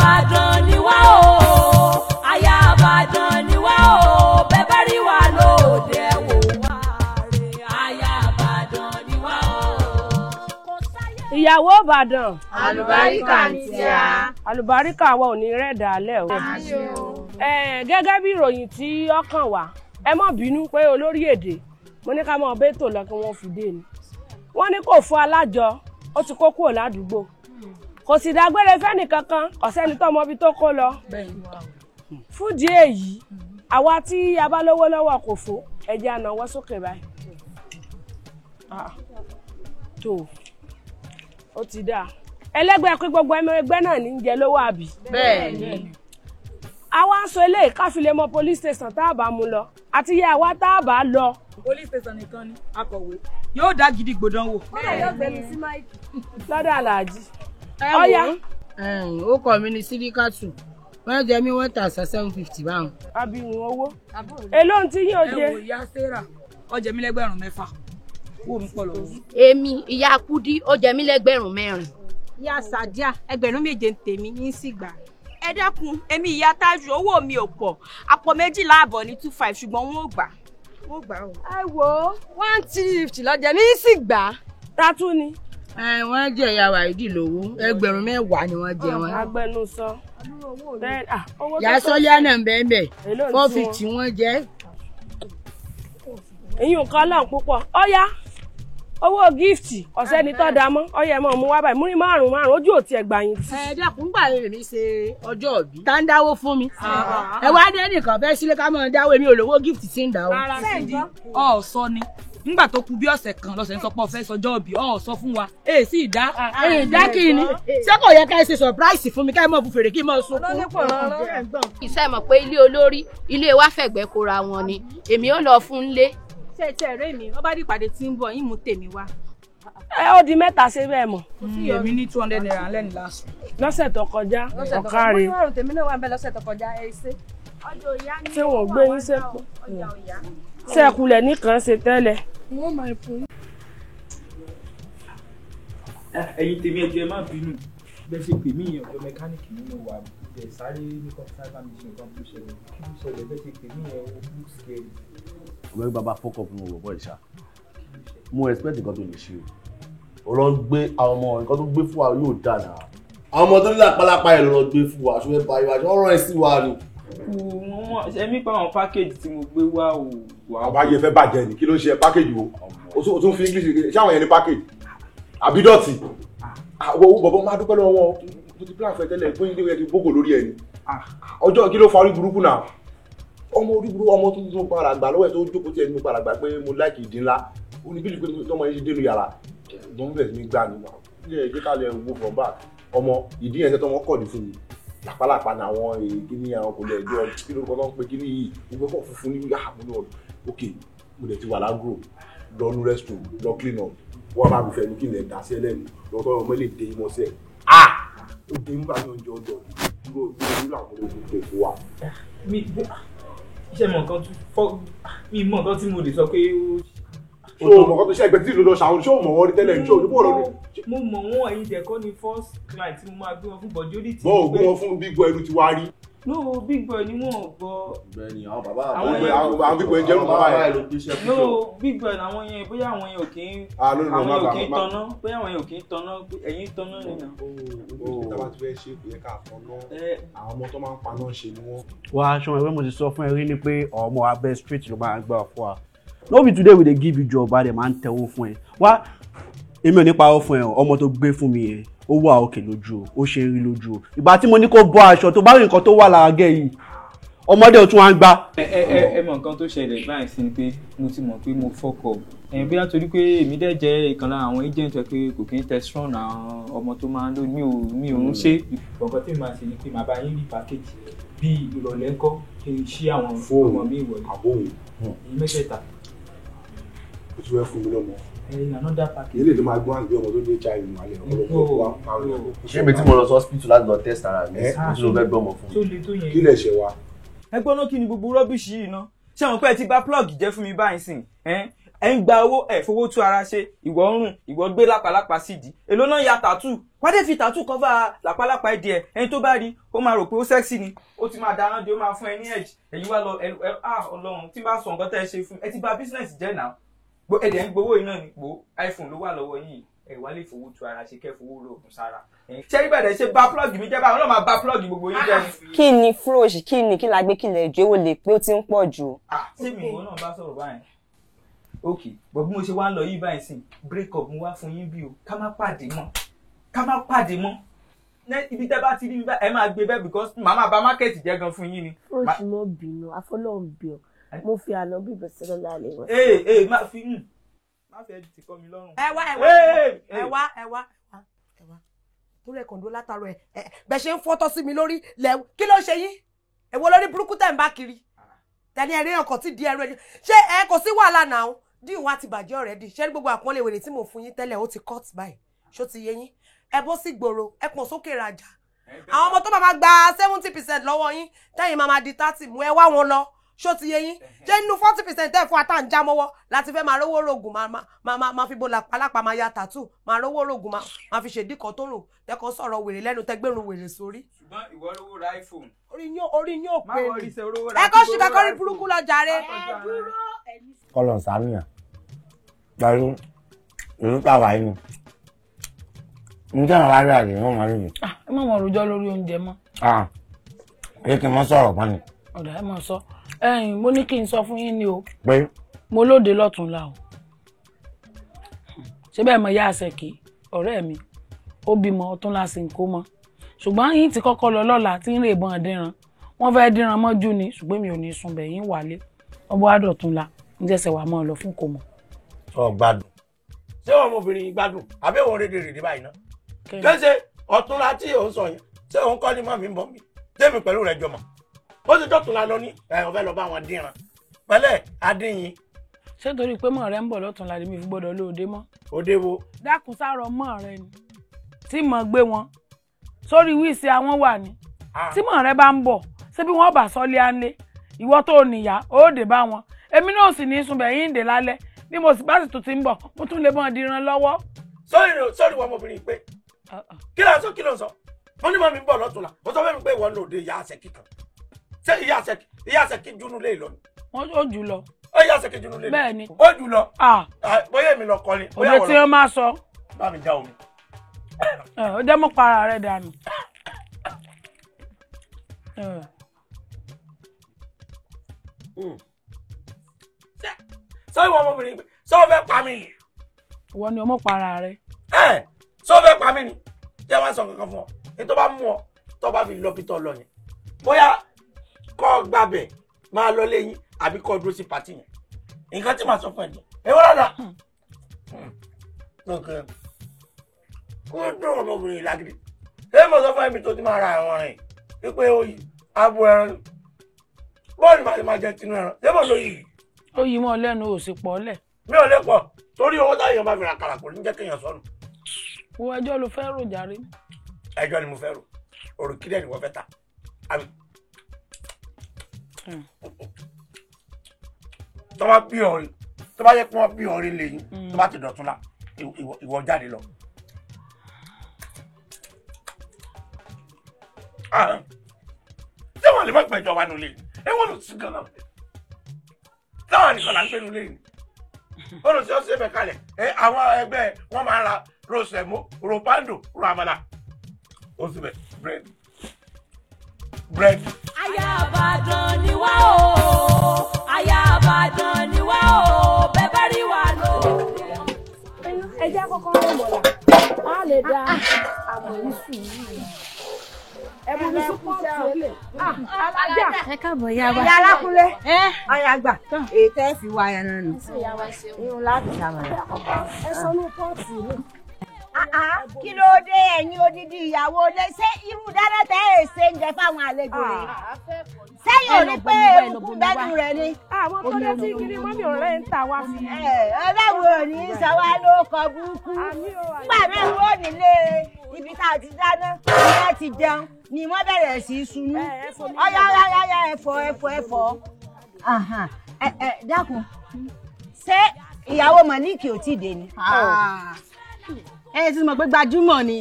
Ìbàdàn ni wá o, aya Ìbàdàn ni wá o, bẹ́bẹ́ rí wa lóde wò wá rè, aya Ìbàdàn ni wá o. Ìyàwó Ìbàdàn. Àlùbáríkà ní tíá. Àlùbáríkà wa ò ní rẹ̀ dálẹ̀ o. Gẹ́gẹ́ bí ìròyìn tí ó kàn wá, ẹ má bínú pé olórí èdè mo ní ká mọ bẹ́tò lọ kí wọ́n fi dé ni. Wọ́n ní kò fún alájọ, ó ti kó kúrò ládùúgbò. Kò sì dágbére fẹ́ni kankan, ọ̀sẹ́ni tó mọ ibi tó kó lọ. Fúdìí èyí, àwa tí a bá lówó lọ́wọ́ kò fò, ẹ jẹ́ á nawọ́ sókè báyìí. Tó ó ti dáa. Ẹlẹ́gbẹ́ pé gbogbo ẹgbẹ́ náà ní jẹ lówó àbí. Bẹ́ẹ̀ni. Àwa ń sọ eléyìí ká fi lè mọ police station tá a bá mú lọ àti iye àwa tá a bá lọ. Police station nìkan ni akọ̀wé yóò dá gidi gbòdán wò. Lọ́dọ̀ Aláàjì. Ọ̀yá. Ó kọ̀ mí ní síríkàtù. Wọ́n jẹ mí 1,750 báwọn. Abirùn owó. Èló ń tí yín ò jẹ. Ẹ wò ìyá Sarah, ó jẹ mí lẹ́gbẹ̀rún 6. Wò mí pọ̀ lọ́wọ́. Èmi ìyá Kúdí ó jẹ mí lẹ́gbẹ̀rún 4. Ìyá Sàdíà ẹgbẹ̀rún 7 ń tèmi yín sì gbà. Ẹ dákun, èmi ìyá Tájù owó mi ò pọ̀. Àpò 12 àbọ̀ ní 25 ṣùgbọ́n wọ́n ò gbà. Wọ́n gbà o. Ẹ wo 1,350 lọ́jọ́ mi sì gbà. Tátú ni. Wọ́n jẹ ìyá Wàídì lówó ẹgbẹ̀rún 10 ni wọ́n jẹ wọn. Agbẹnusọ. Ìyá Sọ́líà náà ń bẹ́ẹ̀ 450 wọ́n jẹ́. Èyí ò kan lọ́n púpọ̀. Ọ̀yá owó gíftì ọ̀sẹ̀ ni tọ́ da mọ́ ọ̀yẹ́ mọ̀ mú wá báyìí múrí 5 ojú ò tiẹ̀ gbà yín. Dákun gbà èmi ṣe ọjọ́ òbí. Tá ń dáwó fún mi. Ẹ wá dé nìkan fẹ́ sílé ká mọ̀ dáwó èmi ò lówó gíftì tí ń dáwó. Sẹ́ǹdì ọ̀ sọ ni nígbà tó kù bí ọ̀sẹ̀ kan lọ́sẹ̀ ń sọ pé ó fẹ́ sọjọ́ òbí ọ̀ sọ fún wa èè sì dá. Dá kí ni ṣé kò yẹ ká ṣe surprise fún mi ká mọ̀ fún fèrè kí n mọ̀ sunkún. Ìṣe mọ̀ pé ilé olórí ilé wa fẹ̀gbẹ́ kóra wọn ni èmi ò lọ fún lé. Ṣé ẹ̀rẹ́ mi wọ́n bá di ìpàdé tí ń bọ̀ yín mú tèmi wá. Ó di mẹ́ta ṣe bẹ́ẹ̀ mọ̀. Èmi ní 200 naira lẹ́nu lásán. Lọ́sẹ̀ tó kọjá ọ̀kárí. Mo ní tèmi náà wà ń bẹ lọ́sẹ̀ tó kọjá ẹ ṣe. Ọjọ́ ìyá ni. Ṣé wọ́n gbé yín sẹ́kù? Ṣé ẹkulẹ̀ nìkan ṣe tẹ́lẹ̀? Ẹ̀yin tèmi ẹjọ́ ẹ má bínú bẹ́ẹ̀ ṣe pè mí yẹn ọ̀dọ̀ mẹkáníìkì nínú wa bẹ́ẹ̀ sáré ní kọ́ńtà mi ṣe nǹkan tó ṣẹlẹ̀ kí ló ṣẹlẹ̀ bẹ́ẹ̀ ṣe pè mí yẹn ó look scary. Ọ̀gbẹ́ni bàbá fọ́kọ̀ fún mi bọ̀ ìṣá mo expect nǹkan tó lè ṣe o lọ gbé àwọn ọmọ nǹkan tó gbé fún wa yóò dà náà àwọn ọmọ tó ní àpálápá ẹ̀ lọ gbé fún wa aṣọ ẹ̀ bá ìwà ọ̀rọ̀ ẹ̀ sí wa ni. Ẹ̀mí pa àwọn pákéjì tí mo gbé wá o. Àbáyé fẹ́ bàjẹ́ ni kí ló ń ṣe pákéjì wo o tún fi English ṣé àwọn yẹn ní pákéjì àbídọ́tì owó bọ̀bọ̀ máa dúpẹ́ lọ́wọ́ wọn tó ti plan fẹ́ tẹ́lẹ̀ pé ilé yẹn ti gbógò lórí ẹni ọjọ́ kí ló fa orí burúkú náà ọmọ orí burúkú ọmọ tó ń para àgbà lọ́wọ́ ẹ̀ tó jókòó tí ẹni para àgbà pé mo láìkì ìdí ńlá ó ní bílí pé tọmọ yẹn ṣe dénú yàrá ìdánwò bẹ̀rẹ̀ sí ní gbà nígbà ilé ẹ̀jẹ̀ ká lẹ̀ wo from back ọmọ ìdí yẹn tọmọ kọ̀ ní fún mi làpálàpá ní àwọn kíní àwọn kò lè jọ kí ló kọ́ tó ń pe kíní yìí gbogbo kọ̀ funfun ní yàrá mo ní ọ̀dọ̀ ok mo lè ti wà lágro lọ nu restroom lọ clean up wọ́n bá mi fẹ́ ní kí n lè dá sí ẹlẹ́nu lọ́tọ́ ọmọ lè dé imọ́ sí ẹ̀ ó dé nígbà ní oúnjẹ ọjọ́ dúró dúró àwọn ológun tó fún wa. Iṣẹ́ mọ̀ nǹkan tí mo lè sọ pé ó. Ṣé o mọ̀ nǹkan tó ṣe ẹgbẹ́ tí ìlú lọ ṣàwọn ṣé o mọ̀ wọ́n rí tẹ́lẹ̀ ní ṣé o ní bọ́ọ̀lù ní. Mo mọ̀ wọ́n ẹ̀yin dẹ̀kọ́ ni first client tí mo máa gbé wọn fún bọ̀dé orí tí. Bọ́ọ̀ gbé wọn fún big boy ìlú ti wá rí. No big boy ni wọ́n gbọ́. Bẹ́ẹ̀ni àwọn bàbá àwọn big boy ń jẹ́rù bàbá yẹn. No big boy làwọn yẹn bóyá àwọn yẹn ò kí ń tanná bóyá àwọn yẹn ò kí ń tanná ẹ̀yin tanná nìyẹn. Tábà tí fẹ́ ṣe kò yẹ ká tanná àwọn ọmọ tó máa ń paná ṣe ni wọ́n. Wà á ṣọwọ́n ẹgbẹ́ mo ti sọ fún ẹ rí ni pé ọmọ abẹ́ street ló máa gbà fún wa. No be today we dey give you job adé máa ń tẹ̀wọ́ fún ẹ. Wá èmi ò ní parọ́ fún ẹ ọmọ tó gbé fún mi yẹn ó wà òkè lójú o ó ṣe ń rí lójú o ìgbà tí mo ní kó bọ́ aṣọ tó bá rí nǹkan tó wà lára gẹ́ yìí ọmọdé ò tún wá ń gbá. ẹ mọ nǹkan tó ṣẹlẹ̀ báyìí sí ni pé mo ti mọ̀ pé mo fọ́kọ̀ bóyá torí pé èmi dẹ̀ jẹ́ ìkan lára àwọn agent pé kò kí ń tẹ strong àwọn ọmọ tó máa ń lò mi ò ń ṣe. nǹkan tí màá ṣe ni pé màá bá yín rí package bí ìrọ̀lẹ́ ńkọ́ kí n ṣí àwọn ọmọ mi ìwọ̀lẹ́ àbóhùn èyí mẹ́tẹ̀ẹ̀ta. o ti fẹ́ fún mi lọ́mọ. Another package. Ilé tó máa gbọ́n àgbẹ̀ ọmọ tó ní HIV wálé ọlọ́pàá. Ṣé ibi tí mo lọ sí hospital láti lọ test ara mi tí ló fẹ́ gbọ́mọ fún mi? Kí lè ṣe wa? Ẹ gbọ́ náà kí ni gbogbo rọ́bìṣì yìí ná? Ṣé àwọn pé ẹ ti bà plug jẹ́ fún mi báyìí sìn? ẹ ń gba owó ẹ fowó tú ara ṣe ìwọ ń rùn ìwọ gbé lápálápá sídìí èló náà ya tàtú wádé fi tàtú cover lápálápá ẹdí ẹ ẹni tó bá rí ó máa rò pé ó sexy ni ó ti máa dáná di ó máa fún ẹ ní edge èyí wá lọ Ọlọ́run tí bá sọ nǹkan tẹ́ ẹ ṣe fún ẹ ti bà business jẹ́ náà ẹ̀dẹ̀ ń gbowó iná ni gbó iPhone ló wà lọ́wọ́ yìí ẹ wá lè fowó tú ara ṣe kẹ́ fowó lóògùn sára ṣé ibẹ̀dẹ̀ ṣe bá plug mi jẹ́ báwọn náà máa bá plug gbogbo yín jẹ́ ni. kí ni fúròṣì kí ni kí la gbé kí lẹ̀ jó wò lè pé ó ti ń pọ̀ jù. ṣé mi ìwọ náà bá sọ̀rọ̀ báyìí ok bọ̀ bí mo ṣe wá ń lọ yìí báyìí sìn break up mo wá fún yín bí o ká má pàdé mọ́ ibi tẹ́ bá ti rí ẹ máa gbé bẹ́ẹ̀ because màmá bá market jẹ́ gan fún yín ni. fúròṣì mo bínú afọlọ́run bí ọ mo fi àná bíbẹ̀ sílẹ̀ lálẹ́ wọn. má fẹ́ ti kọ́ mi lọ́rùn. ẹ wá torí ẹ̀kàn dó látàrọ ẹ̀ bẹ́ẹ̀ ṣe ń fọ́tọ́ sí mi lórí lẹ̀ kí ló ṣe yín èwo lórí burúkú tẹ̀ ń bá kiri tẹ̀lé ẹ̀rí ọkọ̀ tí di ẹrú ẹ̀ ṣé ẹ kò sí wàhálà náà díì wá ti bàjẹ́ already ṣé gbogbo àpọ́nlé wèrè tí mo fún yín tẹ́lẹ̀ ó ti cut báyìí ṣó ti yé yín ẹ bọ́ sí gbòòrò ẹ pọ̀n sókè rajà àwọn ọmọ tó máa gba 70% lọ́wọ́ yín tẹ́yìn máa di 30 mú ẹ wá wọn lọ ṣó ti yé yín jẹ́ nínú 40% tẹ́ fún àtàǹjá mọ́wọ́ láti fẹ́ máa rówó rògùn máa fi bo lápá máa ya tàtú máa rówó rògùn máa fi ṣèdí kan tó rò tẹ́kọ̀ sọ̀rọ̀ wèrè lẹ́nu tẹ́gbẹ̀rún wèrè sórí. ṣùgbọ́n ìwọ rówó ra iPhone. orí yín ò pé ní ẹ kó ṣì kakọ́ rí burúkú lọ jàre. kọlọ̀ sàmìyàn pẹ̀lú ìlú tàwa yìí níjẹ́ àwọn ará rẹ̀ wọ́n máa rí mi. ẹ má mọ̀ rojọ́ lórí oúnjẹ mọ́. pé kí n mọ́ sọ̀rọ̀ pọ́n ni. ọ̀dà ẹ máa sọ mo ní kí n sọ fún yín ni o pé mo lóde lọ́tùnla o ṣé bẹ́ẹ̀ mọ yá àṣẹkì ọ̀rẹ́ mi ó bímọ ọ̀túnla sí ń kó mọ́ ṣùgbọ́n yín ti kọ́kọ́ lọ lọ́la tí ń rè bọ́n dínran wọ́n fẹ́ dínran mọ́jú ni ṣùgbọ́n mi ò ní sùn bẹ̀ yín wálé ọbọ̀ àdọ̀túnla ń jẹ́sẹ̀ wà mọ́ ọ lọ fún kò mọ̀. sọ gbádùn ṣé wọn ọmọbìnrin gbádùn àbí òun rédè rèdè báyìí ná kéṣe ọ̀túnla tí òun sọ yẹn ṣé òun kọ́ ni mọ́ mi ń bọ̀ mi tẹ́mi pẹ̀lú rẹ̀ jọmọ̀ ó ti dọ̀túnla lọ ní ọ̀fẹ́ lọ bá wọn dínran pẹ̀lẹ́ adínyìn. ṣé torí pé mọ̀ rẹ ń bọ̀ lọ́túnla ni mi fi gbọ́dọ̀ lóde mọ́. òde wo. dákun sáró mọ́ rẹ ni tí mo gbé wọn sórí wíìsì àwọn wà ní tí mọ̀ rẹ bá ń bọ̀ ṣé bí wọ́n bá sọ́lé ánlé ìwọ tó níyà ó dé bá wọn èmi náà sì ní sunbẹ̀ yín dé lálẹ́ bí mo sì bá sì tún ti ń bọ̀ mo tún lè bọ́n dìran lọ́wọ́. sọ́ọ̀rì wọn ọmọbìnrin pé kí ló ń sọ wọ́n ní mọ̀ mi ń bọ̀ lọ́túnla mo sọ fẹ́ mi pé ìwọ lòdì ìyá àṣẹkì kan ṣé ìyá àṣẹkì júnú lé lọ ni. wọ́n ó jù lọ. ó ìyá àṣẹkì júnú lé lọ. bẹ́ẹ̀ ni. ó jù lọ. bóyá èmi lọ kọ ni. òde tí wọ́n máa sọ. bá mi já omi. ó jẹ́ mọ́ para rẹ̀ dànù. sọ ìwọ ọmọbìnrin sọ fẹ́ pa mí ni. ìwọ ni ọmọ para rẹ̀. sọ fẹ́ pa mí ni jẹ́ wá sọ kankan fún ọ ètò bá mú ọ tó bá fi lọ bí tọ́ lọ yẹn bóyá kọ́ gbàbẹ̀ máa lọ lẹ́yìn àbí kọ́ dúró sí pàtì yẹn nǹkan tí màá sọ fún ẹ jẹ ẹ wọ́n rárá kó dùn ọmọbìnrin lágídí ẹ mọ̀ sọ fún ẹ̀mí tó ti máa ra ẹ̀wọ̀n rẹ̀ wípé oyi abo ẹran bọ́ọ̀lù máa jẹ tinú ẹran ṣé mo lò yìí. ó yí mọ́ lẹ́nu ò sì pọ̀ lẹ̀. mi ò lè pọ̀ torí owó táyọ̀ bá fi ra kàrà kò ní jẹ́ kéèyàn sọnù. wo ẹjọ́ ló fẹ́ rò jàre. ẹjọ́ ni mo fẹ́ rò òrùkílẹ̀ ni wọ́n fẹ́ ta àbí. tó bá bí ọ̀rẹ́ tó bá yẹ kí wọ́n bí ọ̀rẹ́ lẹ́yìn tó bá ti dọ̀tún la ìwọ jáde lọ. ṣé wọn lè má gbẹjọ wa nulẹ̀ ẹ wọn lọ sí ganan táwọn nìkan là ń gbé nulẹ̀ yìí ó lọ sí ọ̀sẹ̀ bẹ̀ kalẹ̀ àwọn ẹgbẹ́ wọn máa ń ra rosemo ropando ramala ó sì bẹ̀ bread. Aya Ìbàdàn ni wá o Aya Ìbàdàn ni wá o bẹ́ẹ̀ bá rí wa lóde. ẹ jẹ́ kọ́kọ́ rẹ̀ mọ̀lá á lè dá àmọ̀ yìí sùn yìí. ẹ̀bùn mi sún pọ́ọ̀tù ẹ̀lẹ̀. alájà ẹ káàbọ̀ yá wa. ìyá alákúnlé ọyà àgbà èyí tẹ́ fi wá ẹran nù. irun láti ṣàmàlà. ẹ sọ ní pọ́ọ̀tù náà. kí ló dé ẹ̀yin odidi ìyàwó lé ṣé irú dáná tẹ́ ẹ̀ ṣe ń jẹ fáwọn àlejò rẹ̀ sẹ́yìn ò ní pé eruku bẹ́nu rẹ̀ ni. àwọn tó dé tí kiri mọ́mí ọ̀rẹ́ ń ta wá sí. ọlọ́run ò ní sọ wá ló kọ burúkú nígbà náà wọ́n nílé ibi tá a ti dáná ìyá ti jẹun ni wọ́n bẹ̀rẹ̀ sí í sunú ọyá ẹ̀fọ́ dákun ṣé ìyàwó Mọ̀líkì ò tí ì dé ni. Ẹ ti mọ̀ pé gbajúmọ̀ ni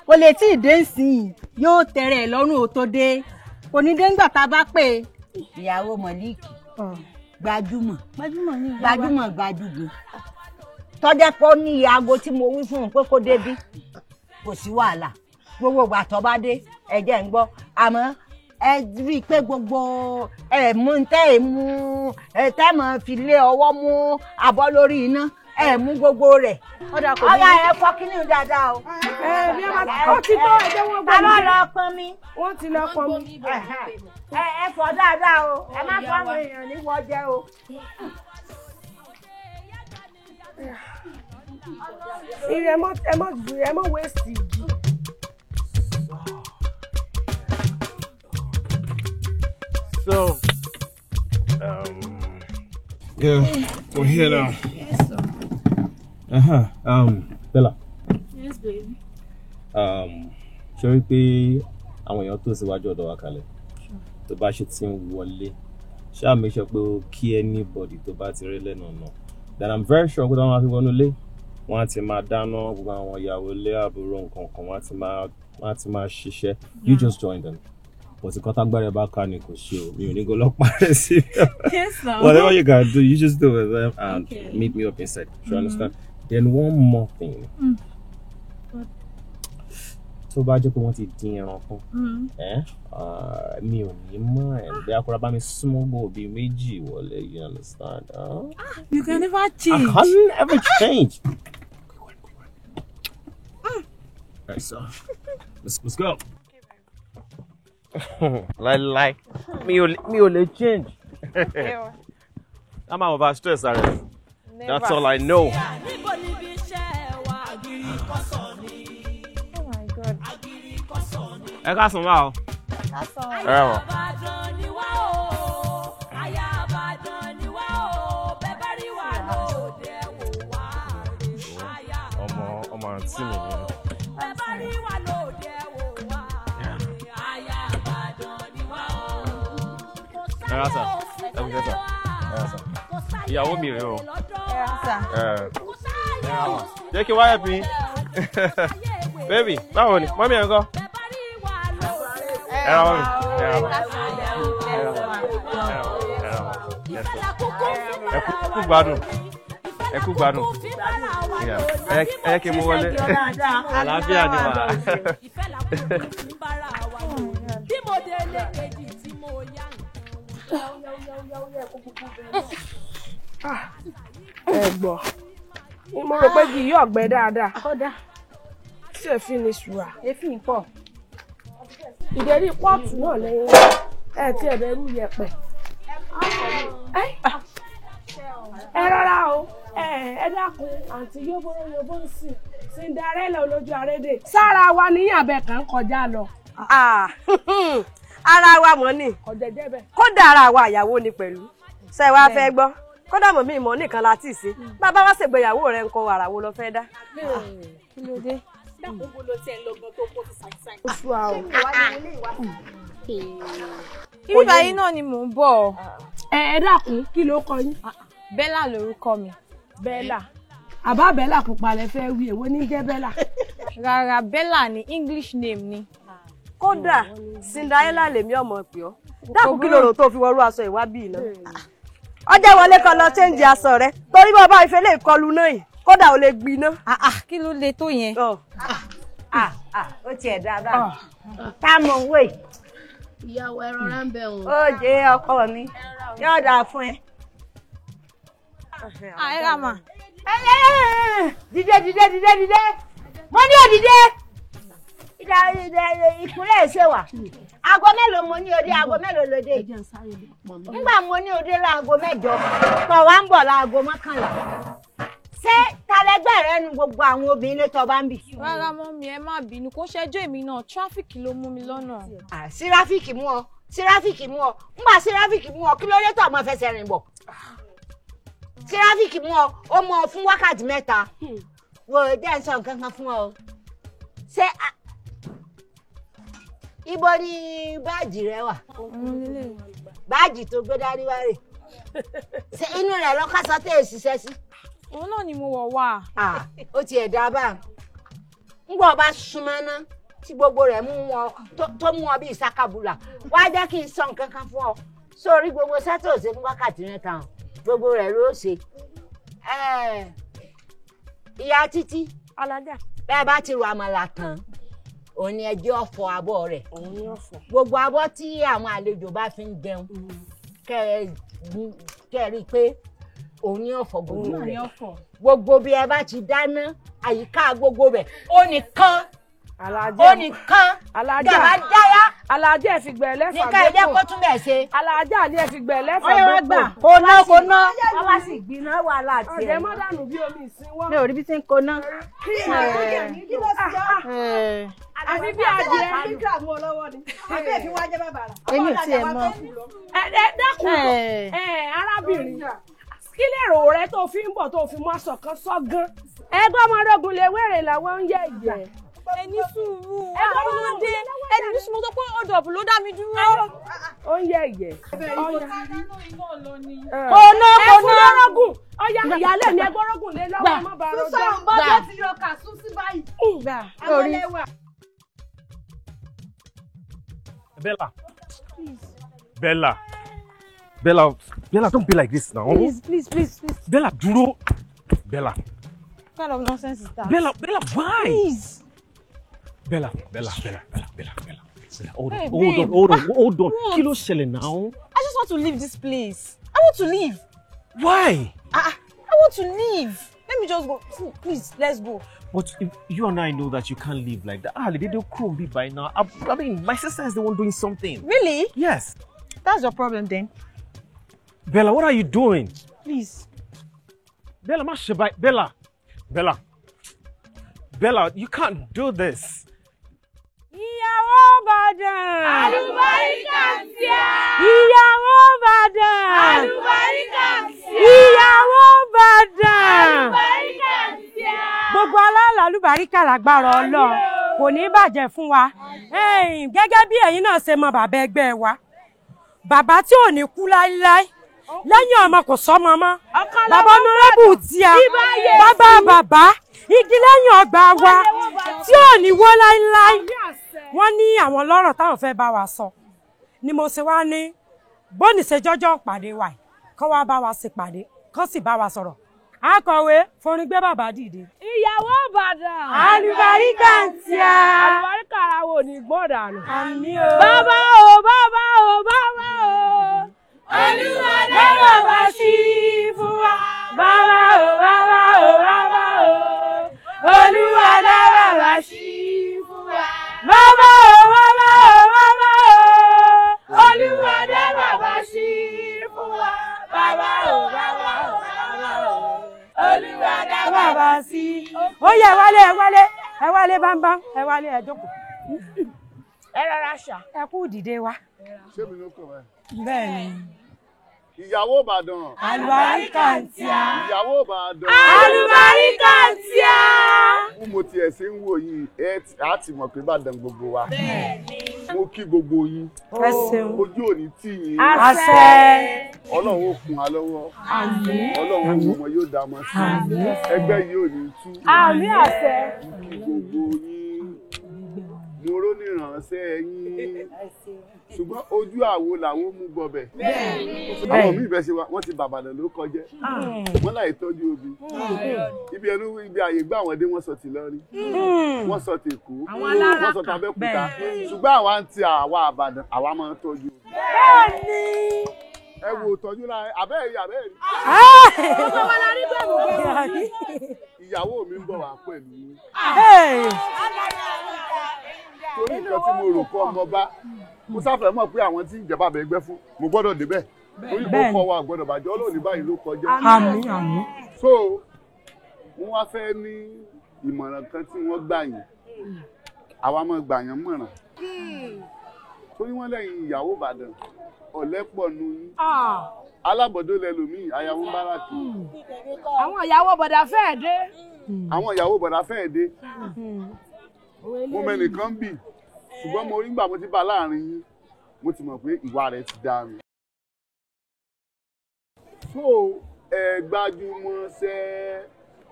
kò lè tí ì dé nsìn yóò tẹ̀rẹ̀ lọ́rùn ó tó dé kò ní dé ńgbà tá a bá pè é. Ìyàwó Mọ̀líkì gbajúmọ̀ gbajúgbò tọ́jẹ́ pé ó ní iye aago tí mo wí fún un pé kó débí kò sí wàhálà gbogbo ìgbà tó bá dé ẹ̀jẹ̀ ń gbọ́ àmọ́ ẹ rí i pé gbogbo mú tẹ́ mọ̀ fi lé ọwọ́ mú abọ́ lórí iná mú gbogbo rẹ̀ ọ̀la ẹ fọ́ kínní dáadáa o. Ó ti tó ẹjẹ́ wọn gbọ́ mi. Ta ló lọ pọn mi? Wọ́n ti lọ pọn mi. Ẹ fọ̀ dáadáa o ẹ má fọ́ àwọn èèyàn ní wọ́n jẹ́ o. Ire ẹ mọ̀ wéèsì igi. So, yeah, we're here now. Yes, sir. Bella. Yes, baby. Ṣé rí pé àwọn èèyàn tó síwájú ọ̀dọ̀ wa kalẹ̀ tó bá ṣe ti ń wọlé ṣáà make sure pé ó kí anybody tó bá ti rí lẹ́nu ọ̀nà then I'm very sure pé táwọn máa fi wọnú ilé wọ́n á ti máa dáná gbogbo àwọn ìyàwó ilé àbúrò nǹkan kan wọ́n á ti máa ṣiṣẹ́ you just join them. But the kọ́tàgbára bá ká ni kò ṣe o mi ò ní go lọ́pàá rẹ̀ sí. Yes, sir. Whatever you can do, you just do with them and meet me up inside. You understand? Then one more thing. Tó bá jẹ́ pé wọ́n ti dín ẹran fún mi ò ní mọ̀ ẹ̀ bí akọ́ra bá mi súnmọ́ gbọ́ òbí méjì wọlé, you understand? You can never change. I can never change. Alright, so let's go. Like me only change. I'm over stress already. That's all I know. Oh my God. I got some now. That's all. I'm on team again. Ìyàwó mi rẹ̀ o. Jẹ́ kí wáyà bí. Baby, báwo ni? Mọ́mí ẹ̀ ń kọ́? Ẹ ra mọ́mí. Ẹ kú gbádùn. Ẹ kú gbádùn. Ẹ kí n mú wọlé. Àlàáfíà ni wà. Ẹ gbọ́ mo rò pé kì í yọ̀ ọ̀gbẹ́ dáadáa kódà tí èéfín ni ṣùrà èéfín pọ̀ ìdérí pọ́ọ̀tù náà lẹ́yìn tí ẹ̀bẹ̀ rú yẹpẹ̀ ẹ rárá o ẹ dákun àǹtí yóbó ń sìn Cinderella olójú arédè sára wa níyàn abẹ kan kọjá lọ. Ara wa mọ̀ ni kódà ara wa àyàwó ni pẹ̀lú ṣe wá fẹ́ gbọ́ kódà mọ̀ mi ìmọ̀ nìkan láti ṣe bàbá wá ṣègbéyàwó rẹ̀ ń kọ ara wo lọ fẹ́ dá. Kí ló dé? Dákun bó ló tiẹ̀ lọ́gbọ́n tó kó ti ṣàìsàn. Oṣù àwọn. Ibi báyìí náà ni mò ń bọ̀. Ẹ dákun kí ló kọ yín? Bella lorúkọ mi. Bella. Àbá Bella pupa lẹ fẹ́ wí èwo ní jẹ́ Bella? Rárá Bella ni English name ni. Kódà Cinderella lèmi ọmọ pè ọ́ dákun kí lóòrò tó fi wọrú aṣọ ìwá bíi náà. Ọjọ́ wọlé kan lọ change aṣọ rẹ torí bọ́ bá ìfẹ́ lè kọlu náà yìí kódà ò lè gbiná. Kí ló le tó yẹn? Ó tiẹ̀ dáadáa tá mọ̀ ń wé. Ìyàwó ẹ rọra ń bẹ̀ wọ́n. Ó jẹ́ ọkọ mi yóò dáa fún ẹ. Ẹ rà mà. Dìde mo ní òdìdé ìkúnlẹ̀ ṣe wà aago mélòó mo ní òde aago mélòó lóde nígbà mo ní òde láago 8 tó wá ń bọ̀ láago 11 ṣé talẹ́gbẹ́ rẹ nu gbogbo àwọn obìnrin ló tọ́ bá ń bì. Rárá mọ́mí ẹ má bínú kó ṣẹjọ́ èmi náà tráfíkì ló mú mi lọ́nà. Síráfíkì mú ọ ńgbà síráfíkì mú ọ kí ló dé tó ọmọ fẹsẹ̀ rìn bọ̀ síráfíkì mú ọ ó mọ fún wákàtí 3 wo jẹ́ ń sọ nǹkan kan fún ọ ṣé ibo ni báàjì rẹ wà báàjì tó gbé dání wá rè ṣé inú rẹ lọ́kàsọ́ tẹ̀ ṣiṣẹ́ sí òun náà ni mo wọ̀ wá. Ó ti ẹ̀ dá bá ń gbọ́ bá súnmọ́ ná tí gbogbo rẹ̀ mú wọn tó mú wọn bí ìsákàbùlà wá jẹ́ kí n sọ nǹkan kan fún ọ sórí gbogbo sẹ́tò ṣe fún wákàtí mẹ́ta gbogbo rẹ̀ ló ṣe. Ìyá Títí alájà bẹ́ẹ̀ bá ti ro àmàlà tán òun ni ẹjẹ́ ọ̀fọ̀ abọ́ rẹ̀ gbogbo abọ́ tí àwọn àlejò bá fi ń jẹun kẹ́ ẹ rí i pé òun ni ọ̀fọ̀ gbogbo rẹ̀ gbogbo bí ẹ bá ti dáná àyíká gbogbo rẹ̀ ó nìkan gàmá dára alájà ẹ fi gbẹ lẹfà gbogbo nìkan ẹjẹ kó tún bẹ̀ ṣe alájà ni ẹ fi gbẹ lẹfà gbogbo kò ná wọ́n bá sì gbiná wàhálà tiẹ̀ ọ̀jẹ̀ mọ́dànù bí omi ìsinwọ́. mi ò rí bí tí ń koná. àfi bí adìẹ èmi ò tiẹ̀ mọ̀. ẹ dákun arábìnrin kí lèrò rẹ tó fi ń bọ̀ tó fi mú aṣọ kan sọ́gán ẹgbẹ́ ọmọdógun lè wéèrè làwọn ń yẹ ìyẹ́. ẹni sùúrù ọmọdé ẹni ní sùúrù tó pé ọdọọbù ló dá mi dúró. ó ń yẹ ìyẹ́. kóná ẹfúnlọ́rọ́gùn ọ̀yà ìyálẹ̀ mi ẹgbọ́rọ́gùn lé lọ́wọ́ ọmọ bá rọjò. sísọ bọ́jọ́ ti yọ kà sún sí báyìí. Lórí. Bella, don't be like this now. Please. Bella, dúró. Bella. What kind of nonsense is that? Bella, why? Please. Bella. Hold on. Kí ló ṣẹlẹ̀ now? I just want to leave this place. I want to leave. Why? I want to leave. Let me just go. Please, let's go. But if you and I know that you can't live like that. They don't come be by now. I mean, my sister is the one doing something. Really? Yes. That's your problem then. Bella, what are you doing? Please. Bella, Bella, you can't do this. Ìyàwó Ìbàdàn. Àlùbáríkà ń tíá. Ìyàwó Ìbàdàn. Àlùbáríkà ń tíá. Ìyàwó Ìbàdàn. Àlùbáríkà ń tíá. Gbogbo alálùbáríkà lágbára Ọlọ́run kò ní bàjẹ́ fún wa. Gẹ́gẹ́ bí ẹ̀yin náà ṣe mọ bàbá ẹgbẹ́ wa. Bàbá tí ò ní kú láíláí. Lẹ́yìn ọmọ kò sọ́mọ mọ́. Bàbá ọ̀nàrẹ́bù tíá. Bàbá igi lẹ́yìn ọgbà wa tí ò ní wó láíláí. Wọ́n ní àwọn lọ́rọ̀ táwọn fẹ́ bá wa sọ ni mo ṣe wá ní bóni ṣe jọ́jọ́ pàdé wa kọ́ wá bá wa ṣe pàdé kọ́ sì bá wa sọ̀rọ̀. Akọ̀wé forin gbé bàbá dìde. Ìyàwó Ìbàdàn. Àlùbáríkà ń tíá. Àlùbáríkà ara wo ni gbọ́dànù. Àmín o. Bàbá o. Olúwa dá bàbá sí fún wa. Bàbá o. Olúwa dá bàbá sí fún wa. Bàbá o. Olúwa dá bàbá sí fún wa. Bàbá o. Olúwa dá bàbá sí. Ó yá ẹ wálé bámbám ẹ wálé ẹ jókòó. Ẹ rọra ṣá. Ẹ kú dìde wa. Ṣé mi ló kàn ẹ́? Bẹ́ẹ̀ni. Ìyàwó Ìbàdàn. Àlùbáríkà ń tíá. Ìyàwó Ìbàdàn. Àlùbáríkà ń tíá. Bí mo tiẹ̀ ṣe ń wò yìí, á ti mọ̀ pé Ìbàdàn gbogbo wa. Mo kí gbogbo yín. Ẹ ṣeun. Ojú òní tì yín. Àṣẹ. Ọlọ́run ó kún wa lọ́wọ́. Àmín. Ọlọ́run ọmọ yóò dá mọ́ sí. Ẹgbẹ́ yìí ò ní tú. Àmín àṣẹ. Kí gbogbo yín. Mo ró ní ìrànṣẹ́ yín. Ṣùgbọ́n ojú àwo làwọn mú gbọbẹ̀. Àwọn míì bẹ́ẹ̀ ṣe wọ́n ti bàbàdàn ló kọjẹ́. Wọ́n láì tọ́jú obì. Ibi àyè gbá àwọn dé wọ́n sọ ti Ìlọrin. Wọ́n sọ ti Èkó. Wọ́n sọ ti Abẹ́òkúta. Ṣùgbọ́n àwa ń ti àwa Ìbàdàn, àwa máa ń tọ́jú obì. Bẹ́ẹ̀ni. Ẹ wo tọ́jú lára abẹ́ẹ̀rí. Gbogbo wa la rí bẹ́ẹ̀. Ìyàwó mi ń bọ̀ wá pẹ̀lú yín. Torí nǹkan tí mo rò kọ́ ọmọ bá. Mo sáfẹ́ mọ̀ pé àwọn tí ìjọba bẹ̀ gbẹ́ fún mo gbọ́dọ̀ débẹ̀ torí mo kọ́ wa gbọ́dọ̀ bàjẹ́ Ọlọ́run báyìí ló kọjá. Àmín. So wọ́n wá fẹ́ ní ìmọ̀ràn kan tí wọ́n gbà yín àwa máa gbà yín mọ̀ràn torí wọ́n lẹ́yìn ìyàwó Ìbàdàn ọ̀lẹ́pọ̀ nu yín alábọ̀dó lẹ́lòmíì àyàwó báràkì. Àwọn ìyàwó bọ̀dà fẹ́ẹ̀ dé. Àwọn ìyàwó bọ̀dà fẹ́ẹ̀ dé. Mo mẹ́nìkan bì ṣùgbọ́n mo rí gbà mo ti bá láàrin yín mo ti mọ̀ pé ìwà rẹ̀ ti dá mi. So ẹ gbájúmọ́ sẹ́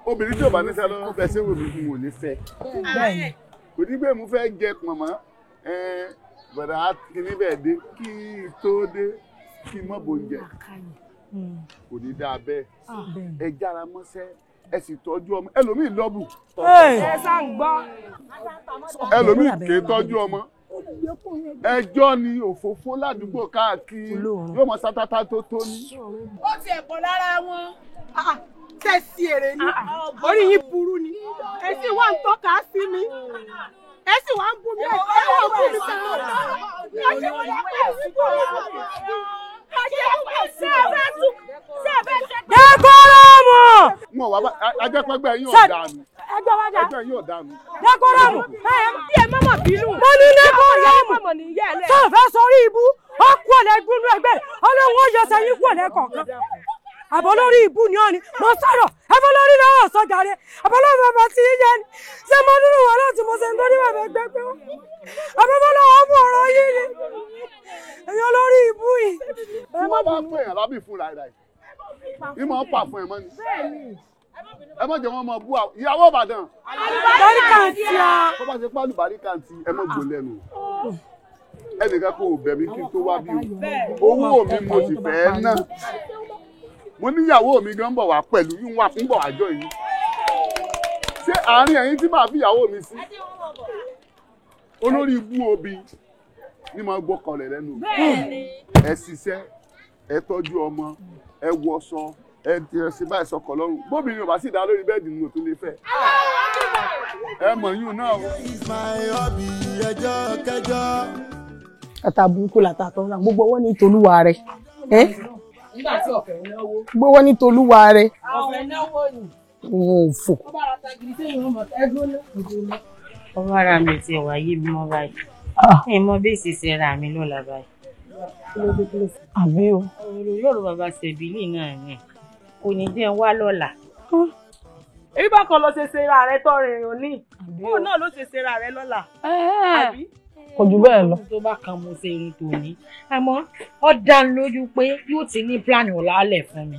obìnrin tí ò bá ní sẹ́ lọ́wọ́ fẹ́ sẹ́wọ̀n mi fún òní fẹ́ kò ní pé mo fẹ́ jẹ pọ̀nmọ́ bọ̀dà kìíní bẹ́ẹ̀ dé kí tó dé kí mọ́ bò ń jẹ kò ní dáa bẹ́ẹ̀ ẹ jára mọ́sẹ́ ẹ sì tọ́jú ọmọ ẹlòmíì lọ́bù ẹlòmíì kì í tọ́jú ọmọ ẹjọ́ ni òfófó ládùúgbò káàkiri yóò mọ sátátá tó tó ní. ó ti ẹ̀pọ̀ lára wọn tẹ̀sí èrè ni orí yín burú ni ẹ sì wá ń tọ́ka sí mi ẹ sì wá ń bú mi ẹ wọ́n bú mi sẹ́wọ̀n Dẹ́kọ́rọ́mù. Mo wá ajẹ́pẹ́gbẹ́ yín ò dànù. Ẹgbẹ́ yín ò dànù. Dẹ́kọ́rọ́mù. Bí ẹ mọ́mọ́ bínú. Mo ní dẹ́kọ́rọ́mù. Tó o fẹ́ sọrí ibú, ó kú ọ̀lẹ́ gbúnú ẹgbẹ́, ọlọ́run ó yọ sẹ́yìn kú ọ̀lẹ́ kọ̀ọ̀kan. Àbọ̀ lórí ibú ni ọ́ ni, mo sọ̀rọ̀, ẹbọ lórí náà ò sọ́jà rẹ̀, àbọ̀ lórí bàbá tí yín jẹ́ ni, ṣé mo dúró wà láti mo ṣe ń torí bàbá ẹgbẹ́ pé wọ́n. Àbọ̀ bọ́ lọ́wọ́ mú ọ̀rọ̀ yín ni, èèyàn lórí ibú yìí. Tí wọ́n bá pè yàn lábì fún ràìràì, ní mọ̀ ń pa fún ẹ mọ́ ni. Ẹ mọ̀ jẹ́ wọn mọ̀ bú àwọn ìyàwó Ìbàdàn. Àlùbáríkàntì à. Tó bá ṣe pé àlùbáríkàntì ẹ mọ̀ gbò lẹ́nu. Ẹnìkan kò bẹ̀ mí kí n tó wá bí o. Owó mi mo sì fẹ́ ná. Mo níyàwó mi gan bọ̀ wá pẹ̀lú yín wà fún bọ̀ àjọ yìí. Ṣé àárín ẹ̀yin tí màá fi ìyàwó mi sí? Olórí ibú obi ni màá gbọ́kàn rẹ̀ lẹ́nu. Ẹ ṣiṣẹ́, ẹ tọ́jú ọmọ, ẹ wọṣọ, ẹ ṣe báyìí sọkọ̀ lọ́rùn. Bóbìnrin ò bá sì dá lórí bẹ́ẹ̀dì ni mo tún lè fẹ́. Ẹ mọ̀ yún náà. Tata burúkú làtà tó ń ra gbogbo owó ní tolúwa rẹ̀. Nígbà tí ọ̀fẹ́ náwó. Gbogbo owó ní tolúwa rẹ̀. Ọ̀fẹ́ náwó ni. Òfò. Ọwọ́ ara mi ti wà yé mi mọ́ báyìí. Ẹ mọ bí ìṣẹ̀ṣẹ̀ ra mi lọ́la báyìí. Àbí o. Ọ̀rọ̀ Yorùbá bá ṣẹ̀bílì náà ni. Kò ní jẹ́ wá lọ́la. Èyí bá kan lọ ṣe ṣera rẹ tọ́ rìnrìn òní. Bóun náà ló ṣe ṣera rẹ lọ́la. Àbí? Kò jù bẹ́ẹ̀ lọ. Tó bá kan mo ṣe irin tòní. Àmọ́ ó dá mi lójú pé yóò ti ní pílánì ọ̀làálẹ̀ fún mi.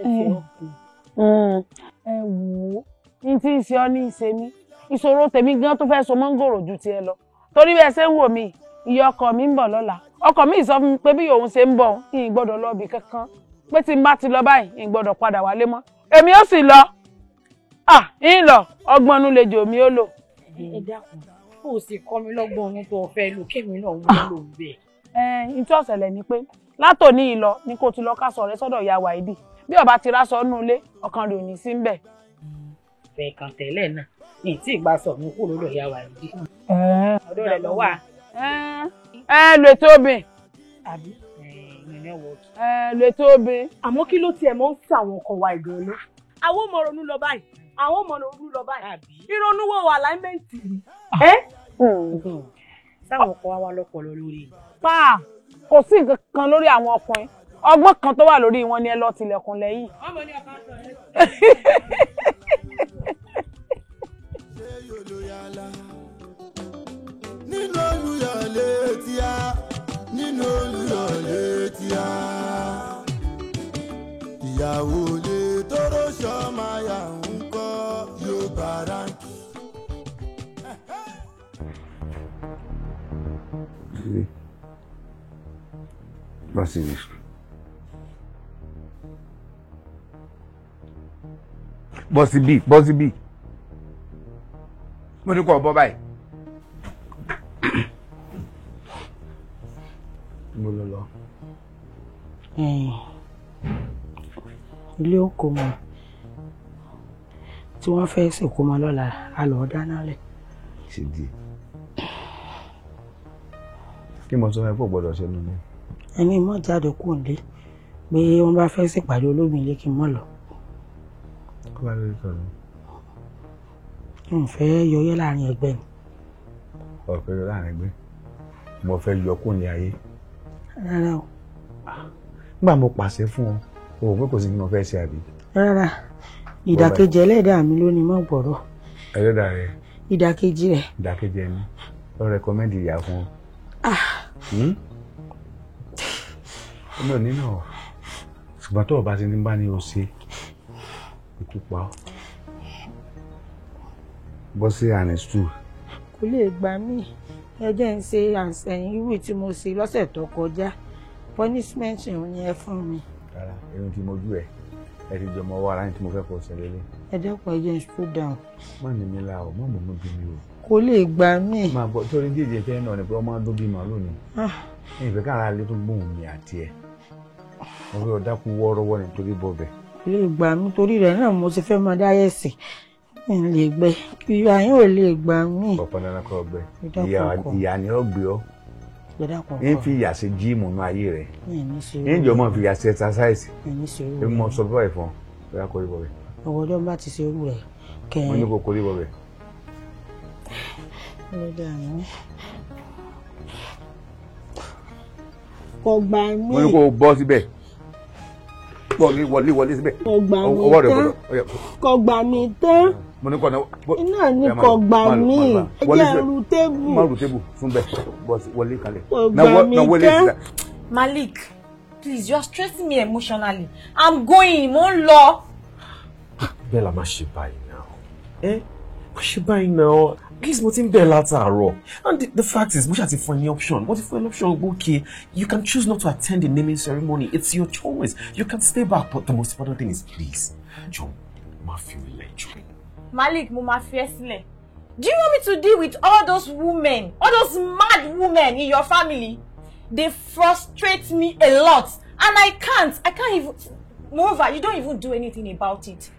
Ẹ wò ó ní tí ń ṣe ọ́ ní ìṣe mí ìṣòro tèmi gan tó fẹ́ so mọ́ngòrò ju tiẹ̀ lọ torí bẹ́ẹ̀ ṣe ń wò mí ìyá ọkọ mi ń bọ̀ lọ́la ọkọ mi sọ fún mi pé bí òun ṣe ń bọ̀ ń gbọ́dọ̀ lọ ibì kankan pé tí n bá ti lọ báyìí ń gbọ́dọ̀ padà wálé mọ́ èmi ó sì lọ ń lọ ọgbọ́n inú lè jò mí ó lò. Ẹ dákun ó sì kọ́ mi lọ́gbọ́n ohun tó fẹ́ lò kémi náà wọ́n lò bẹ́ẹ̀. Ìtí ọ̀sẹ̀lẹ̀ ni pé látòní ìlọ ni kò ti lọ kásọ̀ rẹ sọ́dọ̀ ìyá Wáídì bí ọba ti rásọ nú ilé ọkàn rẹ̀ ò ní sí ń bẹ̀. Fẹ́ kan tẹ́lẹ̀ náà ní tí ìgbà sọ mú kúrò lọ́dọ̀ ìyá Wáídì. Ọ̀dọ̀ rẹ̀ lọ wà. Lo ètò obìn. Àbí ìyẹn wọ́ọ̀kì. Lo ètò obìn. Àmọ́ kí ló tiẹ̀ mọ́ ń fi àwọn ọkọ̀ wa ìgbọ̀n lọ? Àwọn ọmọ ronú lọ báyìí. Àwọn ọmọ ronú lọ báyìí. Ìrònú wo wà láìmẹ́ǹtì ni? Sáwọn ọkọ̀ wa wá lọ́pọ̀lọ́ lórí. Kò sí nǹkan kan lórí àwọn ọkùnrin ọgbọ́n kan tó wà lórí wọn ni ẹ lọ tilẹ̀kùn lẹ́yìn. Nínú Olúyọ̀lé tí a nínú Olúyọ̀lé tí a ìyàwó lè tóró ṣọ́mà yà ń kọ́ yóò bá ránkì. Bọ́sibí. Bọ́sibí. Mo ní kọ́ ọ bọ́ báyìí. Mo lọ. Ilé òkú mọ tí wọ́n fẹ́ sìnkú mọ lọ́la a lọ dáná lẹ̀. Ṣé di? Kí mo sọ ẹ pọ̀ gbọ́dọ̀ ṣe nínú? Ẹni mọ̀ jáde kúrò nílé pé wọ́n bá fẹ́ ṣèpàdé ológun ilé kí n mọ̀ lọ. Kó bá lórí kan lọ. N fẹ́ yọyẹ́ láàrin ẹgbẹ́ ni. Ọ̀pẹ yọ láàrin ẹgbẹ́. Mo fẹ́ yọ kúrò ní ayé. Rárá o. Nígbà mo pàṣẹ fún ọ, o ò pé kò sí ní mo fẹ́ ṣe àbí. Rárá ìdàkejì ẹlẹ́dàá mi ló ní mọ̀ gbọ́dọ̀. Ẹlẹ́dàá rẹ. Ìdàkejì rẹ̀. Ìdàkejì ẹni lọ rẹkọmẹ́ndì ìyá fún ọ. Ọmọ nínú ṣùgbọ́n tó o bá ti ní bá ní o ṣe ikú pa ọ́ bọ́ sí àníṣù. kò lè gbà mí ẹjẹ́ ń ṣe àṣẹyìn ìwé tí mo ṣe lọ́sẹ̀ tó kọjá punishment òun yẹn fún mi. rárá irun tí mo jú ẹ ti jọmọ ọwọ́ ara ní tí mo fẹ́ kọ́ ṣẹlẹ̀ lé. ẹ dẹ́kun ẹjẹ́ ń slow down. má ní mi la o má mọ̀ mọ́ bí mi o. kò lè gbà mí. máa bọ̀ torí díje fẹ́ náà ni pé ọmọ ọdún bíi màálù ni. ní ìfẹ́ kára lé tó gbóhùn mi àti ẹ̀ mo fẹ́ ọ̀dà kú wọ́ọ́rọ́wọ́ nítorí bọ́ọ̀bẹ̀. kò lè gbà mí torí rẹ̀ náà mo ti fẹ́ mọ dáyẹ̀sì n lè gbẹ ìyá yín ò lè gbà mí. ọ̀pọ̀ nana kọ́ ọgbẹ́ ìyá ni ó gbé ọ́ ń fi ìyà ṣe jíìmù nú ayé rẹ̀ ń jọ mọ́ fi ìyà ṣe exercise ń mọ sọ bọ́ọ̀ ẹ̀fọn bóyá kórè bọ̀ bẹ̀. ọ̀wọ́dọ́ bá ti ṣe irú rẹ̀ kẹ́hìn. wọ́n ní kó kórè bọ̀ bẹ̀. kò gbà mí. wọ́n ní kó bọ́ síbẹ̀ wọlé síbẹ̀. kò gbà mí tán. mo ní kọ́ náà. iná ní kò gbà mí. ẹ jẹ́ ru tébù. má ru tébù fún bẹ́ẹ̀ wọlé kalẹ̀. kò gbà mí tán. Malik, please, you are stressing me emotionally. I'm going, mo ń lọ. Bella, má ṣe báyìí now. Má ṣe báyìí now. Please, mo ti ń bẹ̀ látàárọ̀. And the fact is, mo ṣáà ti fún ẹ ní option. Mo ti fún ẹ ní option, okay, you can choose not to attend the naming ceremony. It's your choice. You can stay back, but the most important thing is, please, John, má fi mi lẹ̀ jù. Malik, mo máa fi ẹ́ sílẹ̀. Do you want me to deal with all those women, all those mad women in your family? They frustrate me a lot, and I can't even. Moreover, you don't even do anything about it.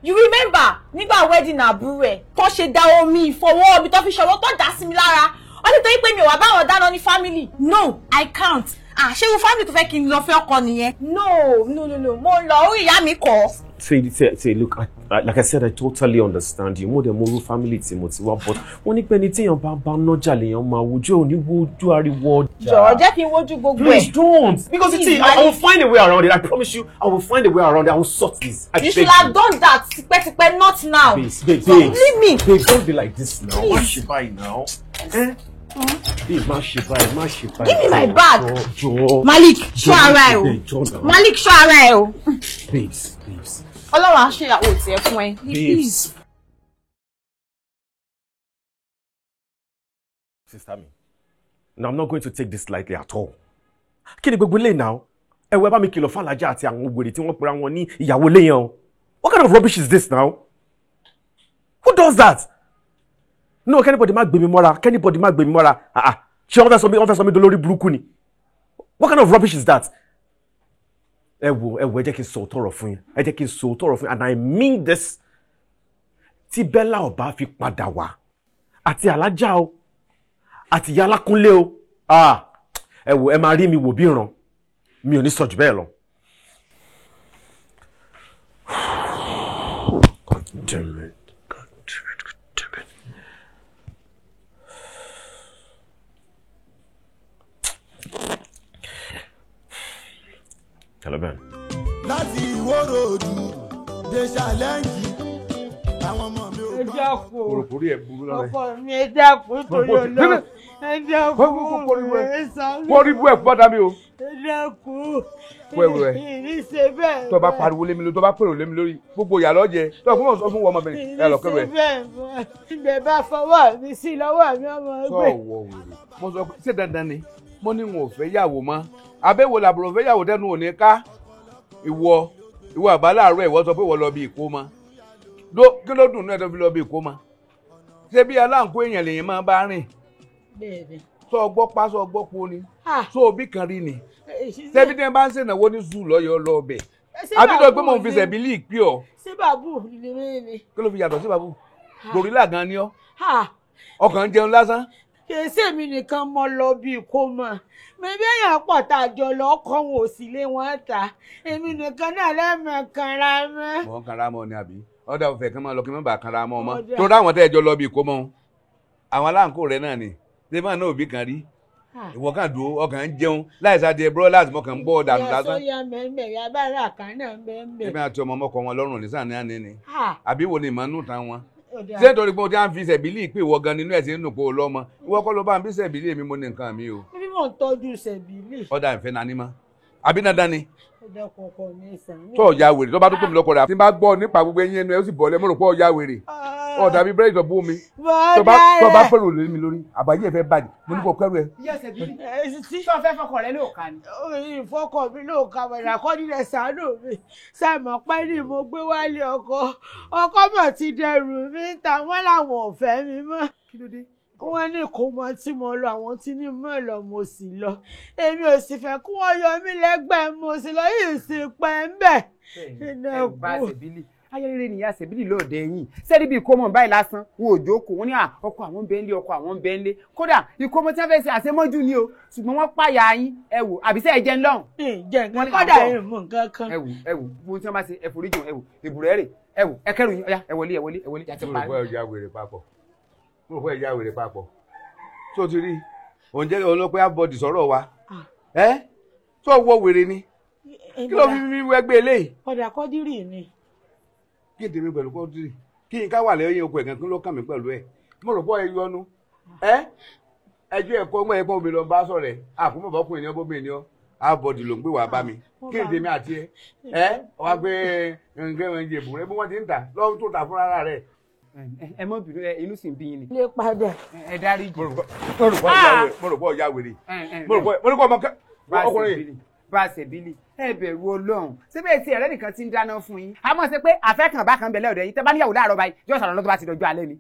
You remember, nígbà wedding àbúrò ẹ̀, tó ṣe da omi ìfọwọ́ mi tó fi ṣọwọ́ tó dà sí mi lára. Ó ní torí pé mi ò wá báwọn dáná ní family. No, I can't. Ṣé wo family tó fẹ́ kí n lọ fẹ́ ọkọ nìyẹn? No. Mo lọ orí ìyá mi kọ́. Say, look, like I said, I totally understand you. Mo dẹ̀ mo ru family tí mo ti wá, but wọ́n ní pé ní téèyàn bá nájà lèèyàn máa wojú òní wojú ariwo ọjà. Jọ̀ọ́ jẹ́ kí n wojú gbogbo ẹ̀. Please don't, because I will find a way around it. I promise you, I will find a way around it. I will sort this. You should have done that tipẹ́tipẹ́, not now. Babe, leave me. Babe, don't be like this now. Má ṣe báyìí now. Babe, má ṣe báyìí. Give me my bag. Jọ̀ọ́. Malik, ṣọ́ ara ẹ o. Malik, ṣọ́ ara ẹ o. Babes. Ọlọ́run á ṣe ìyàwó tiẹ̀ fún ẹ. Please. Sister mi, now I'm not going to take this lightly at all. Kí ni gbogbo ilé now? Ẹ wẹ́ bá mi kìlọ̀ fún Alájà àti àwọn ògbèrè tí wọ́n pera wọn ní ìyàwó ilé yẹn o. What kind of rubbish is this now? Who does that? No, kẹ́nìbọ̀dì má gbé mi mọ́ra. Ṣé wọ́n fẹ́ sọ mí dolórí burúkú ni? What kind of rubbish is that? Ẹ wo ẹ jẹ́ kí n sọ òótọ́ ọ̀rọ̀ fún yín, and I mean this. Tí Bella ò bá fi padà wá àti Alájà o àti ìyá Alákúnlé o, ẹ wo ẹ máa rí mi wò bí ìran, mi ò ní sọ jù bẹ́ẹ̀ lọ. God damn it. Hello, Ben. Láti ìwóró òdù dé ṣàlẹ́ǹjì àwọn ọmọ mi ò bá. ẹ dákun òròkórí ẹ̀ burú lọ́rẹ́. ọkọ mi ẹ dákun torí Ọlọ́run ẹ dákun ẹ sàmì. wọ́n rí bú ẹ̀ fọ́dá mi o. ẹ dákun fún ẹrù ẹ. ìrìn ṣe bẹ́ẹ̀. tó bá pariwo lé mi lórí tó bá pèrò lé mi lórí gbogbo ìyá lọ́jẹ tó fún wọn sọ fún ọmọbìnrin ẹ lọ kẹrù ẹ. ìrìn ṣe bẹ́ẹ̀ ibẹ̀ bá fọwọ́ mi sí lọ́wọ́ mi ọmọ ẹgbẹ́. sọ wọ wèrè mo sọ pé ṣé dandan ni mo ní wọn ò fẹ́ yàwó mọ́ abẹ́wò làbúrò fẹ́ yàwó dẹ́nu òní ká ìwọ àbáláàárọ̀ ìwọ sọ pé ìwọ lọ bí ìkómọ kí ló dùn náà tó fi lọ bí ìkómọ ṣé bí aláǹkó èèyàn lèyìn máa bá rìn sọ ọgbọ́ pa sọ ọgbọ́ po ni sọ òbí kan rí ni ṣebí tí wọn bá ń ṣènáwó ní zoo lọ́yọ̀ọ́ lọ ọbẹ̀ àbídọ́ pé mò ń fi ṣẹ̀bílì ìpí ọ. ṣé bàbú ni mí ni. kí ló fi yàtọ̀ sí bàbú gòrílà gan ni ọ ọkàn ń jẹun lásán. kèsè mi nìkan mọ lọ bí ìkómọ mẹbí èèyàn pọ̀ tá a jọ lọ kọ́ wọn ò sì lé wọn ta èmi nìkan náà lẹ́ẹ̀mọ̀ kanra mọ́. mọ̀ ń kanra mọ́ ni àbí ọ̀dà òfẹ́ kan máa lọ kí n má bàa kanra mọ́ ọmọ tó dáwọn tẹ́ ẹ jọ lọ bí ìkómọ àwọn aláǹkó rẹ náà ni ṣé máa náà òbí kan rí ìwọ kan dúró ọkàn ń jẹun láìsáde brothers mọkàn ń bọ́ dànù lásán. ìyá sọ́yà mẹ́mẹ́ ìyá bára kan náà mẹ́mẹ́. ẹbí àti ọmọ ọmọkọ wọn lọ́rùn ní sàní àní ni àbí wo ni ìmọ̀nù tán wọn. ṣé nítorí pé o ti à ń fi ṣẹ̀bílì pé ìwọ gan nínú ẹ̀ sí nínú pé o lọ́mọ ìwọ kọ́ ló bá ń bí ṣẹ̀bílì mi mo ní nǹkan mi o. bí mò ń tọ́jú ṣẹ̀bílì. ọ̀dà ìfẹ́ nani mọ́ àbí dandan ni. tó tó ọ̀ya wèrè tó bá tó pè mí lọ́kọ rẹ̀ tí n bá gbọ́ nípa gbogbo ẹyin ẹnu ẹ ó sì bọ̀ lẹ́ mo rò pé ọ̀ya wèrè ọ̀dà bíi bírèdì ọ̀bù mi tó bá pẹ̀lú lórí mi lórí àbáyé ẹ̀ fẹ́ bàjẹ́ mo ní kó kẹ́rù ẹ. tó fẹ́ fọkọ rẹ lóòka ni. ìfọkọ mi lóòka wẹ̀rẹ̀ àkọ́nílẹ̀ sàánù mi sẹ́mọ̀ pẹ́ ni mo gbé wálé ọkọ mọ̀ ti dẹrù mi ta wọ́n làwọn ò fẹ́ mi mọ́. kí ló dé? wọ́n ní kó mọ tí mo lọ àwọn tí ní mọ́ lọ mo sì lọ èmi ò sì fẹ́ kí wọ́n yọ mí lẹ́gbẹ̀ẹ́ mo sì lọ yìí sì pẹ́ ń bẹ̀. ẹ bá ṣèbílì ayẹyẹ nìyá ṣèbílì lóde yìí sẹ́ni bí ìkómọ báyìí lásán wọn ò jókòó wọn ní ọkọ àwọn bẹ́ẹ̀ lé ọkọ àwọn bẹ́ẹ̀ lé kódà ìkómọ tí wọ́n fẹ́ ṣe àṣemọ́jú ni o ṣùgbọ́n wọ́n pààyà yín ẹ wò àbíṣẹ́ ẹ jẹ́ ń lọ́hùn. jẹ́ nǹkan kọ́dà ẹ̀ mọ̀ nǹkan kan. ẹ wò bó tí wọ́n bá ṣe ẹ foríjì ẹ wò ìbùrẹ́ rè ẹ wò ẹ kẹrù yín ọ̀yá ẹ wọlé yàtí parí. mo rò pé ẹ̀yà wèrè papọ̀ tó ti rí oúnjẹ olópẹ́ àbọ̀dì sọ̀rọ̀ wa tó wọ wèrè ni kí ló fi mi wẹ́gbẹ́ eléyìí. ọ̀dà kọ́dírì ni. kí n tèmi pẹ̀lú kọ́dírì kí n ká wà lẹ́yìn oko ẹ̀gàn kí ló kàn mí pẹ̀lú ẹ̀ mo rò pé ẹ yọnu ẹjọ́ ẹ̀kọ́ ọmọ ẹ̀kọ́ mi lọ bá sọ̀rọ̀ ẹ̀ àkómọ̀ bọ́kùnrin ni ọ bóbìnrin ni ọ àbọ̀dì ló ń gbé wá bá mi kí n tèmi àti ẹ wá gbé nǹkan ìjẹ̀bù rẹ bí wọ́n ti ń tà lọ́wọ́ tó tà fúnra rẹ̀. ẹ mọ bínú inú sì ń bí yín ni. lè padà. ẹ dárí jù. mo rò pé ọ̀ya wèrè mo rò pé ọmọkùnrin. bá a ṣe bílì ẹ bẹ̀rù Ọlọ́run síbẹ̀ tí ẹ̀rẹ́ nìkan ti ń dáná fún yín. a mọ̀ sí pé àfẹ́kàn bá kan bẹ̀lẹ́ ọ̀dọ̀ yìí tẹ́ bá níyàwó láàárọ̀ báyìí yóò sọ̀rọ̀ lọ́tọ́ bá ti dọ̀jú alẹ́ ni.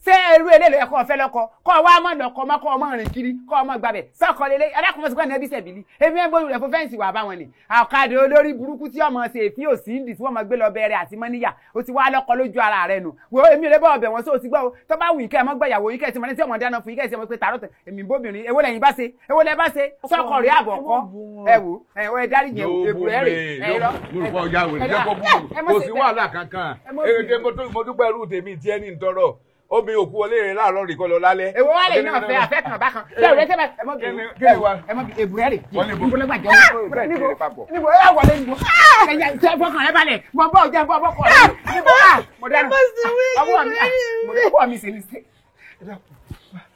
ṣé irú eléyìí ẹ̀kọ́ ọ̀fẹ́ lọ́kọ kọ́ ọ wá mọ̀ lọ́kọ mọ́ kọ́ ọmọ rìn kiri kọ́ ọmọ gbàbẹ̀ sọ́kọ lélẹ́ adákùnrin sí pé ẹ̀nẹ́bí sẹ̀bìlì èmi ẹ̀ gbóyún rẹ̀ fún fẹ́ǹsì wà báwọn ni àkàdé olórí burúkú tí ọmọ ṣe èéfín òsì ń dì tí wọ́n mọ gbé lọ bẹ̀rẹ̀ àti mọ́níyà ó ti wá lọ́kọ lójú ara rẹ̀ nù wo èmi ò lè bọ́ ọbẹ̀ wọn sóò ti gbọ́ tó bá wù yín kẹ́ ẹ mọ́ gbẹ̀yàwó yín kẹ́ ẹ ti mọ ní tí ọmọ dáná fún yín kẹ́ ẹ ti mọ pé tààrọ̀ èmi bóbìnrin èwo lẹ́yìn bá ṣe èwo lẹ́ bá ṣe sọ́kọ rẹ̀ àbọ̀ kọ́ ẹ wò ẹ dárí yẹn èbùrẹ́ rè ẹ lọ. mo rò pé ọjà wèrè jẹ́ kó búburú kò sí wàhálà kankan èrè mo dúpẹ́ irú tèmi tí ẹni ń tọrọ omi òkú wọlé rẹ láàárọ̀ rìkọ lọ lálẹ́. èwo wà lè náà fẹ́ àfẹ́kàn bákan bẹ́ẹ̀ rẹ tẹ́lẹ̀ ẹ mọ̀ bí èbúrẹ́ rè níbo ló gbàjẹ́ níbo ẹ wọlé níbo ẹ̀yà ìṣẹ́ fọkàn rẹ balẹ̀ mọ̀ bọ́ ọjà bọ́ ọkọ̀ rẹ níbo mo dáná ọwọ́ mi sì ní sí.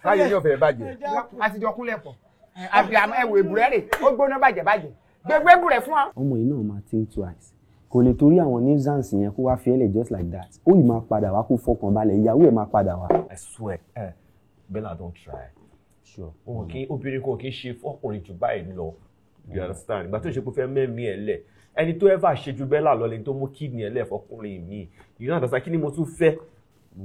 báyìí yóò fẹ́ bàjẹ́. àtijọ́ kúnlẹ̀ pọ̀ àbí ẹ wo èbúrẹ́ rè ó gbóná bàjẹ́ gbégbé búrẹ́ fún wa. ọmọ yìí náà máa think twice kò lè torí àwọn nuisance yẹn kó wá fi ẹlẹ just like that ó yìí máa padà wá kó fọkàn balẹ̀ ìyàwó ẹ̀ máa padà wá. I swear Bella don't try sure obìnrin kan kì í ṣe fọkùnrin jù báyìí lọ you understand ìgbà tó ṣe pé fẹ́ mẹ́mí ẹ̀ lẹ̀ ẹni tó ever ṣe ju Bella lọ lẹ́ni tó mú kidney ẹ̀ lẹ̀ fọkùnrin mi you understand kí ni mo tún fẹ́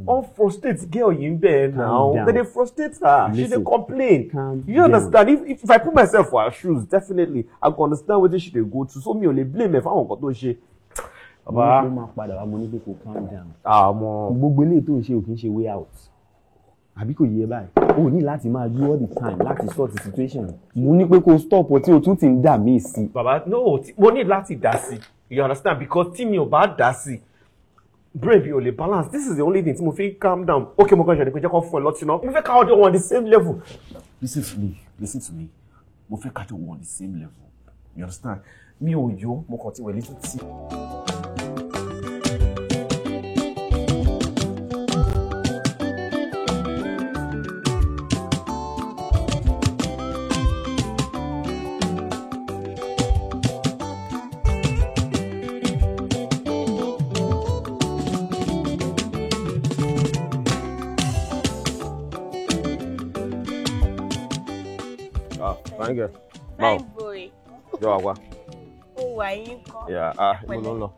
unfrustrate girl yìí ń bẹ̀ ẹ́ now they frustrate her she dey complain you understand if I put myself for her shoes definitely I go understand wetin she dey go through so mi ò lè blame ẹ fáwọn nǹkan tó ń ṣe. mo ní pé máa padà wá mo ní pé kò calm down. gbogbo eléyìí tó ń ṣe ò kì í ṣe way out àbí kò yẹ báyìí o ní láti máa gbé all the time láti sort the situation mo ní pé kó stop ọtí o tún ti ń dà mí sí. bàbá no mo ní láti dá sí you understand because tí mi ò bá dá sí brain bi o lè balance this is the only thing tí mo fi calm down okay mo kàn ṣe ni pé jẹ́ kó fún ẹ lọ́tí náà mo fẹ́ ká ọjọ́ wọn on the same level. listen to me mo fẹ́ ká ọjọ́ wọn on the same level you understand mi ò yó mo kàn ti wẹ̀ létí tí. Fine girl. Fine boy. Jọ àwa. Ó wà yín kọ́. Yeah, ibo ló ń lọ.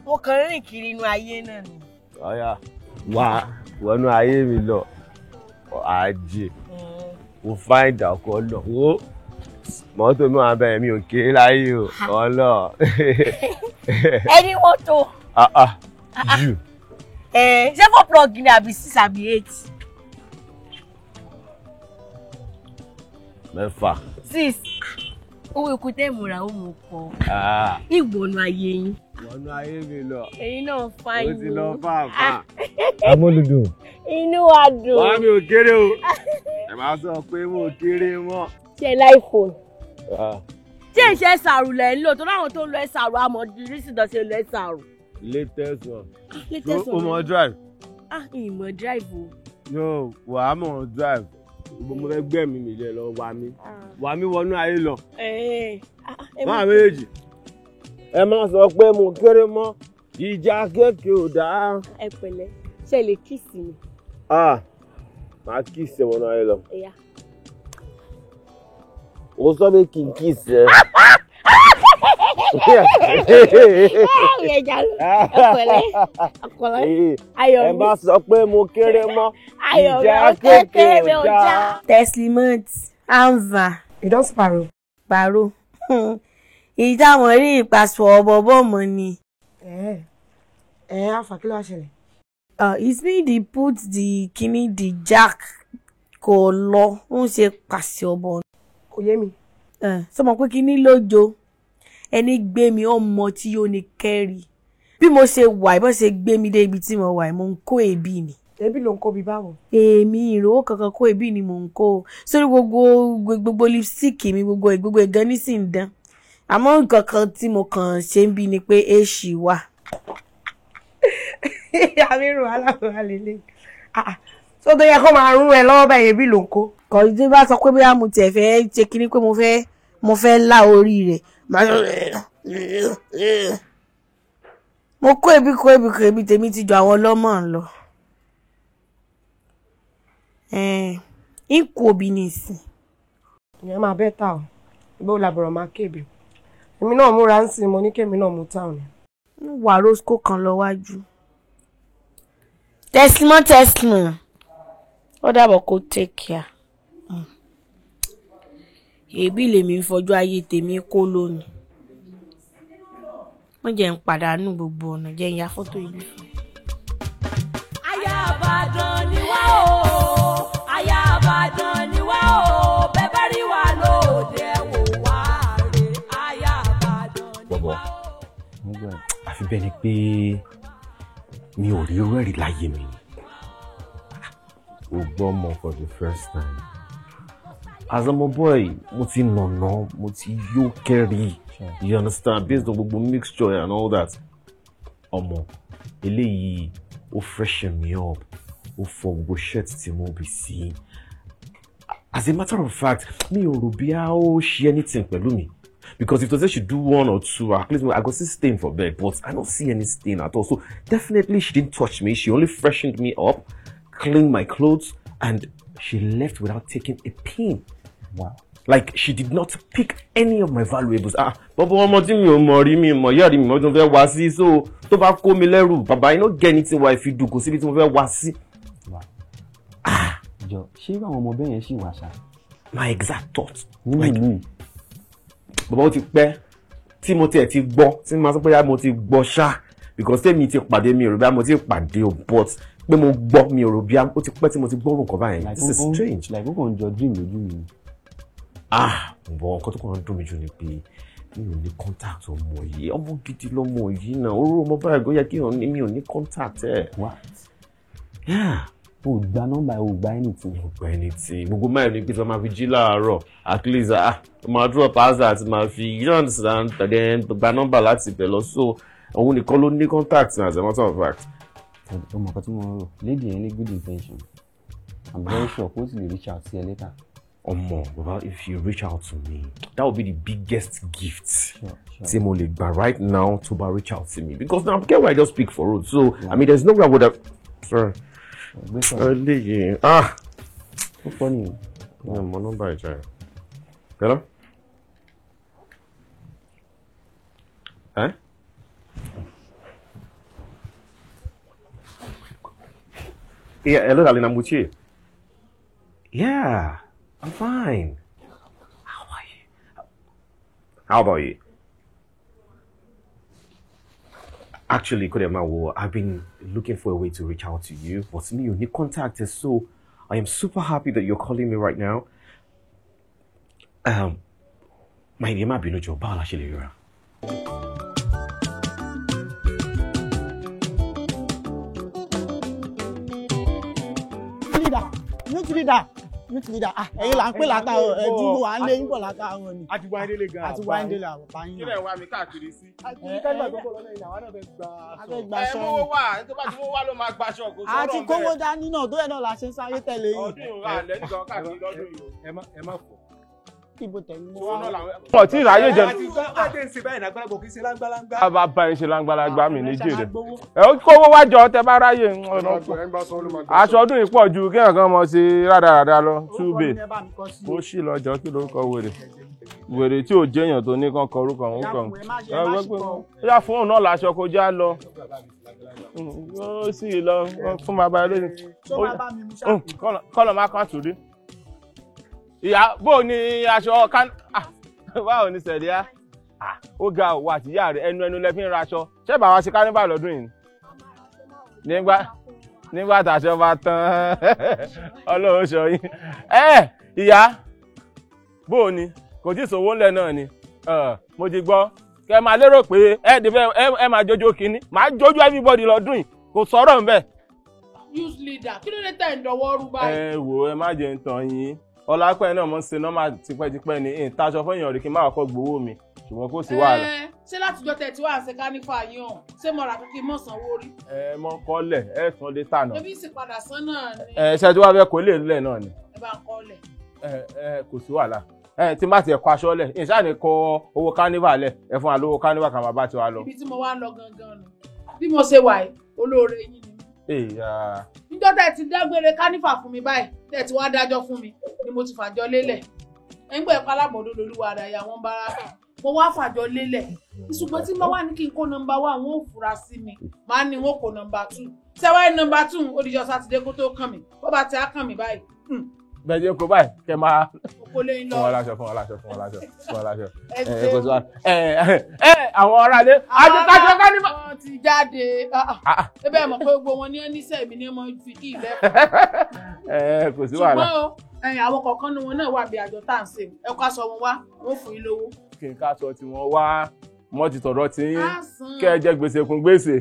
Mo kàn rìn kiri inú ayé náà ni. Ọ̀ya, wà wọnú ayé mi lọ. Ajé. Mo find ọkọ lọ. Wo mọ́tò mi wà bẹ́ẹ̀ mi ò kéré láyé o. Ọlọ. Ẹni mọ́tò. Jù. Ṣé kò plug ní àbí 6 àbí 8? 6. 6. Owó ikú tẹ́ ìmúra ó mú pọ̀. Ìwọ̀nù ayé yín. Wọnú ayé mi lọ. Ẹ̀yin náà fáyín. Ó ti lọ fà. Amúlùdùn. Inú wa dùn. Wọ́n mi ò kéré o. Ẹ máa sọ pé mo kéré mọ́. Ṣé láìfóònù? Ṣé ìṣe ẹ̀sàrù lẹ̀ ń lò tó láwọn tó ń lo ẹ̀sàrù àmọ́ rísì tó ṣe lo ẹ̀sàrù? Latest one. Latest one. O mọ drive? Ìmọ̀ drive o. Yo, wà á mọ̀ drive. mo fẹ́ gbẹ̀mí mi lẹ lọ wà mí wọnú ayé lọ. Máa méjì ẹ má sọ pé mo kéré mọ́ ìjà kéèké ò dáa. Ẹ pẹ̀lẹ́ ṣe lè kíìsì mi. Màá kíìsì wọnú ayé lọ. O sọ pé kí n kíìsì ẹ. Ẹ má sọ pé mo kéré mọ́ ìjà kéèké ò dáa. Teslimont Anva. You don paro. Paro. Èyí táwọn rí ìpasọ̀ ọ̀bọ̀bọ̀ mọ́ ni. Àfà kí ló wá ṣẹlẹ̀? It's me they put the jack kò lọ ń ṣe pàṣẹ ọbọ. Kò yé mi. Sọmọ pé kíní lójo ẹni gbé mi ọmọ tí yóò ní kẹ́rì. Bí mo ṣe wà bó ṣe gbé mi dé ibi tí mo wà mo ń kó èébì ni. Èébì ló ń kó bí báwo? Èmi ìrówó kankan kó èébì ni mo ń kó. Sórí gbogbo lipstick mi gbogbo ẹ̀gán ní sì ń dán. Àmọ́ nǹkan kan tí mo kàn ṣe ń bí ni pé èṣì wà. Àmírù aláwọ̀ lélẹ̀. Tó tó yẹ kó máa rún ẹ lọ́wọ́ báyìí èébì ló ń kó. Kò tí bá sọ pé bóyá mo tiẹ̀ fẹ́ ṣe kíní pé mo fẹ́ lá orí rẹ̀. Mo kó èébì tèmi ti jọ àwọn ọlọ́mọ lọ. Ìkú òbí ní ìsìn. Ìyẹn máa bẹ́ tà ọ́. Ibo làbọ̀rọ̀ máa kébì. Èmi náà múra ń sìn mo ní kémi náà mú táwọn ni. Wà rosco kan lọ wájú. Teslimont. Ó dàbọ̀ kó take care. Èébì lèmi ń fojú ayé tèmi kó lónìí. Wọ́n jẹ́ ń pàdánù gbogbo ọ̀nà jẹ́ ń ya fọ́tò ibi fún. Aya Ìbàdàn ni wá o, Aya Ìbàdàn ni wá o, bẹ́ẹ̀ bá rí wa lóde wò wá rè, Aya Ìbàdàn ni wá o. Àfi bẹ́ẹ̀ ni pé mi ò rí irú ẹ̀rí láyé mi. O gbọ́ ọmọ for the first time. As a boy, mo ti nànà, mo ti yó kẹ́rì. You understand? Based on gbogbo mixture and all that. Ọmọ, eléyìí, ó freshen me up. Ó fọ gbogbo shirt tí mo bì sí. As a matter of fact, mi ò rò bí a ó ṣe anything pẹ̀lú mi. Because if to say she do one or two, at least I go see stain for bed, but I don't see any stain at all. So definitely she didn't touch me. She only freshened me up, cleaned my clothes, and she left without taking a pin. Wow. Like she did not pick any of my valuables. Baba ọmọ tí mi ò mọ̀ rí mi mọ̀, ìyá rí mi mọ̀ tó fẹ́ wá sí, so tó bá kó mi lẹ́rù, baba, you no get anything why if you do, kò síbi tí mo fẹ́ wá sí. Wow. Jọ, ṣé àwọn ọmọ bẹ́ẹ̀ yẹn ṣì wà ṣá? My exact thought. Bàbá ó ti pẹ́ tí mo tiẹ̀ ti gbọ́ tí mo sọ pé mo ti gbọ́ ṣá because tèmi ti pàdé mi ò rò bí mo ti pàdé o but pé mo gbọ́ mi ò rò bí ó ti pẹ́ tí mo ti gbọ́ nǹkan báyẹn. This is strange. Like ó kàn jọ dream lójú mi. Bọ̀ nǹkan tó kàn ń dùn mí jù ni pé mi ò ní contact ọmọ yìí, ọmọ gidi lọmọ yìí náà orú ọmọ báyìí ó yẹ kí mi ò ní contact ẹ̀. What? Yeah. O gba nọ́mbà o gba anything. O gba anything. Gbogbo máa ní pé tí wọ́n máa fi jí láàárọ̀ at least máa drop hazard máa fi you understand then gba nọ́mbà láti bẹ̀ lọ so òun nìkan ló ní contact as a matter of fact. Ọmọ kan tí mo rò lady yẹn ní good intention. I'm very sure kó sì lè reach out sí ẹ later. Omo, Baba, if you reach out to me, that would be the biggest gift. Sure. Mo lè gbà right now to reach out to me because now get where I just speak for road. So I mean, there's no way I would have. Sorry. So funny. My number is hello? Eh? Yeah, hello, darling, I'm with you. Yeah, I'm fine. How are you? How about you? Actually, Kodemawo, I've been looking for a way to reach out to you, but me, you need contact, so I am super happy that you're calling me right now. My name is Binojo Bala Shilira. Leader, youth leader ẹ̀yin là ń pè látàárọ̀ ẹ̀dúró à ń lé yín bọ̀ látàárọ̀ ni. àti wáyé délé gan. àti wáyé délé àwọn bá yín. kí lẹ̀ wá mi káàkiri sí. kẹ́gbẹ́ tó kọ̀ lọ́lẹ́ ìnáwó náà fẹ́ gba aṣọ. ẹ mú wá tó bá ti mú wá ló máa gba aṣọ kò sọ̀rọ̀ bẹ́ẹ̀. àti kówó dání náà tó yẹ náà la ṣe ń sáré tẹ̀lé yìí. ọdún yìí wà lẹ́nìkan káàkiri lọ́dún yìí. ẹ má fọ. ibo tẹ̀lé mọ́ wọn tí ìráyè jẹ. a bá bá yín ṣe láńgbàlágbà mi ní jèrè. ẹ ó kówó wá jọ tẹ bá ráyè aṣọ ọdún yìí pọ̀ ju kéèyàn kan mọ̀ sí rádaràda lọ túbè ó sì lọ́jọ́ kí ló kọ wèrè tí ò jẹ́yàn tó ní kán kọ orúkọ òun kàn. ó yà fún òun náà láṣọ kó já lọ ó sì lọ fún bàbá ilé kọ́lọ̀ má kàn tù rí. ìyá bó ni aṣọ kan báwo ni sẹ̀ríà ó ga òwò àtìyá rẹ̀ ẹnu lẹ fi ń raṣọ ṣé bá wa ṣe kánífà lọ́dún yìí nígbà tàṣọ bá tán ọlọ́run ṣọ yín ìyá bó ni kò tí ì sówó ńlẹ̀ náà ni mo ti gbọ́ kẹ máa lérò pé ẹ máa jójó kínní máa jójó everybody lọ́dún yìí kò sọ̀rọ̀ ńbẹ̀. youth leader kí ló dé tẹ̀ ń dọwọ́ rú báyìí. ẹ wò ẹ má jẹ́ ń tàn yín ọlápẹ́ náà mo ń ṣe nọ́mà tipẹ́tipẹ́ ni ìtaṣọ fún èèyàn rí kí n má kọ́kọ́ gbowó mi ṣùgbọ́n kò sí wàhálà. ṣé látijọ́ tẹ̀ tí wàá ṣe kánífà yín hàn ṣé mo rà kí n mọ̀ sanwó rí. ẹ mọ kọ́lẹ̀ ẹ san dé tànà. ebi sì padà sán náà ni. ṣé tí wàá fẹ́ kó lè lẹ̀ náà ni. ẹ bá ń kọ́lẹ̀. kò sí wàhálà tí má tiẹ̀ kọ aṣọ lẹ̀ ìṣáà ní kọ owó kánífà lẹ̀ ẹ fún wa lówó kánífà kan bàbá tiwa lọ. ibi tí mo wá lọ gangan nù bí mo ṣe wà yìí olóore yín ni. níjọ́ tẹ̀ ti dágbére kánífà fún mi báyìí tẹ̀ ti wá dájọ́ fún mi ni mo ti fàjọ lélẹ̀ ẹgbẹ́ ẹ̀kọ́ alábọ̀dọ́ lolúwa àdáyà wọn bára mo wá fàjọ lélẹ̀ ìṣùgbọ́n tí mo wá ní kí n kó nọ́mbà 1 wọn ò fura sí mi máa ní wọn kó nọ́mbà 2 sẹ́wáì nọ́mbà 2 odijọ́ sátidé kó tó kàn mí bó bá ti á kàn mí báyìí. bẹ́ẹ̀ jẹ́ kó báyìí kẹ́ máa fún wọn láṣọ àwọn aráalé àjọkájọ kánífà. wọ́n ti jáde ebe ẹ̀ mọ̀ pé gbogbo wọn ní ẹ́nísẹ̀ mi ní ọmọ fi kí ilẹ̀ kò sí wàhálà. ṣùgbọ́n àwọn kọ̀ọ̀kan ní wọn náà wà bí àjọ tá à ń ṣe ẹ kó aṣọ wọn wá wọn fún yín lówó. kí n ká aṣọ tí wọ́n wá mọ́ ti tọ̀rọ̀ tí kẹ́ ẹ jẹ́ gbèsè kún gbèsè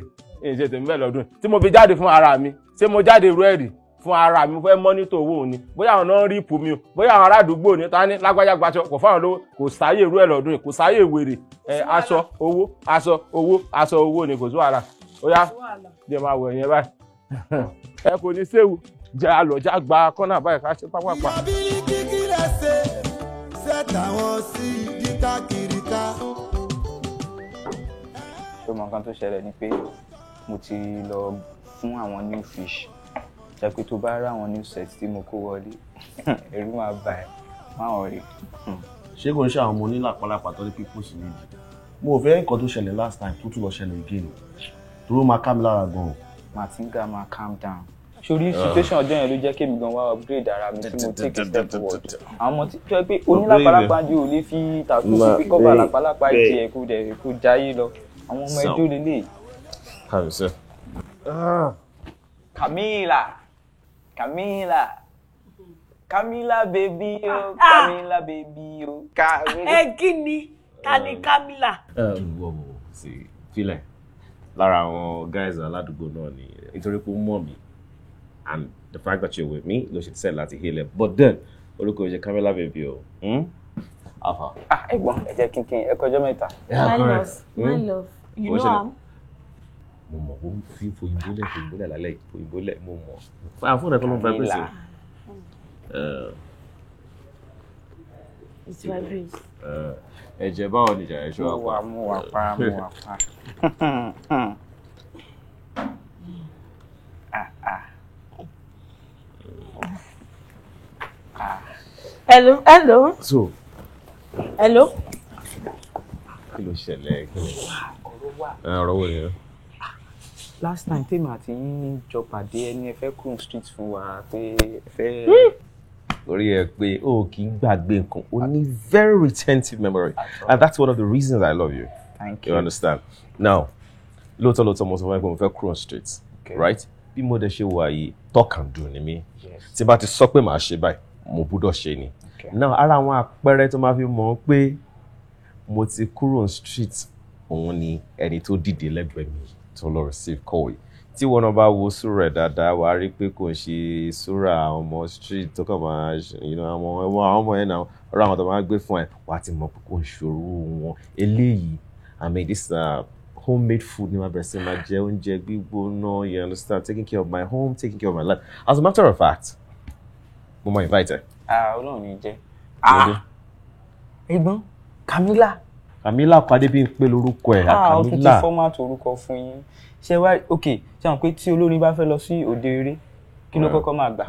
ìṣe tèmi bẹ́ẹ̀ lọ́dún tí mo fi jáde fún ara mi ṣé mo jáde irú ẹ̀rì fún ara mi fẹ́ mọ́nítọ̀ owó ni bóyá àwọn náà rí ipò mi o bóyá àwọn ará àdúgbò ní ta ní lágbájá gbaṣọ kò fáwọn lówó kò sáyé irú ẹ̀ lọ́dún kò sáyé wèrè aṣọ owó ni kò sí wàhálà ó yá jẹ́ máa wọ̀ ẹ̀yẹn báyìí ẹ kò ní séwu jẹ́ àlọ́jà gba kọ́nà báyìí ká ṣe pápápá. ìyàbílí kíkí rẹ̀ ṣẹ́ta wọn sí yíká kiri ká. ṣé mo nǹkan tó ṣẹlẹ̀ ni pé mo ti lọ fún àwọn new fish jẹ́ pé tó bá rí àwọn new set tí mo kó wọlé ẹ̀rù máa bà ẹ́ máa rí. ṣé kò ń ṣe àwọn ọmọ onílàpàlàpà tó ní pípọ̀ sí níbi mo ò fẹ́ nǹkan tó ṣẹlẹ̀ last time tó tún lọ ṣẹlẹ̀ again dúró máa ká mi lára gan-an. Martinga máa calm down. Sórí situation ọjọ́ yẹn ló jẹ́ kémi gan wá upgrade ara mi tí mo take a step forward. Àwọn ọmọ tí tó yẹ pé onílàpàlàpà jù ò lè fi tàkú sí pé kọ́bà làpàlàpà ìdí ẹ̀ kó jayé lọ. Àwọn ọmọ ẹjọ́ lélẹ̀. Kàmísẹ́. Camila baby o, Camila baby o. Ẹ kí ni? Ta ni Camila? Wọ́n sì filẹ̀ lára àwọn guys aládùúgbò náà ni nítorí pé ó mọ̀ mí and the fact that you're with me ló ṣe decide láti heal ẹ but then orúkọ ìjẹ Camila baby o. Alpha. Ẹ̀gbọ́n ẹ jẹ́ kínkín ẹ kọjọ́ mẹ́ta. My love, you know am. Mo mọ̀ ó fi fòyìnbó lẹ̀ lálẹ́ fòyìnbó lẹ̀ mo mọ̀ fún ẹ̀kọ́ ló ń vibrate. It's vibrate. Ẹ̀jẹ̀ báwo ni ìjà ẹ̀ṣọ́ àpá? Mú wà pa. Hello. So. Hello. Kí ló ṣẹlẹ̀? Ọ̀rọ̀ wo ni? Last time tèmi àti yín jọ pàdé ẹni ẹ fẹ́ kúrò street fún wa pé fẹ́. Orí ẹ pé o kì í gbàgbé nǹkan o ní very retentive memory and that's one of the reasons I love you. Thank you. You understand? Now lóòótọ́ mo sọ fún ẹ pé mo fẹ́ kúrò street right bí mo dẹ̀ ṣe wà yìí talk and do ni mí tí bá ti sọ pé màá ṣe báyìí mo gbọ́dọ̀ ṣe ni. Now ara àwọn àpẹẹrẹ tó máa fi mọ̀ pé mo ti kúrò street òun ni ẹni tó dìde lẹ́gbẹ̀ẹ́ mi tó lọ receive call tí wọn náà bá wo súrà ẹ̀ dáadáa wàá rí pé kò ń ṣe súrà ọmọ street tó kàn máa àwọn ọmọ yẹn náà ọ̀rọ̀ àwọn tó máa gbé fún ẹ wàá ti mọ̀ pé kò ń ṣòro wọn eléyìí I mean this homemade food ni wàá bẹ̀rẹ̀ sí máa jẹ oúnjẹ gbígbóná you understand taking care of my home taking care of my life as a matter of fact mo máa invite ẹ. Ọlọ́run ní jẹ́. Ẹ̀gbọ́n Camila pàdé bí n pé lórúkọ ẹ̀ Camila. Ó tún ti fọ́mátì orúkọ fún yín. Ṣé wá ṣé àwọn pé tí olórin bá fẹ́ lọ sí òde eré kí ló kọ́kọ́ máa gbà?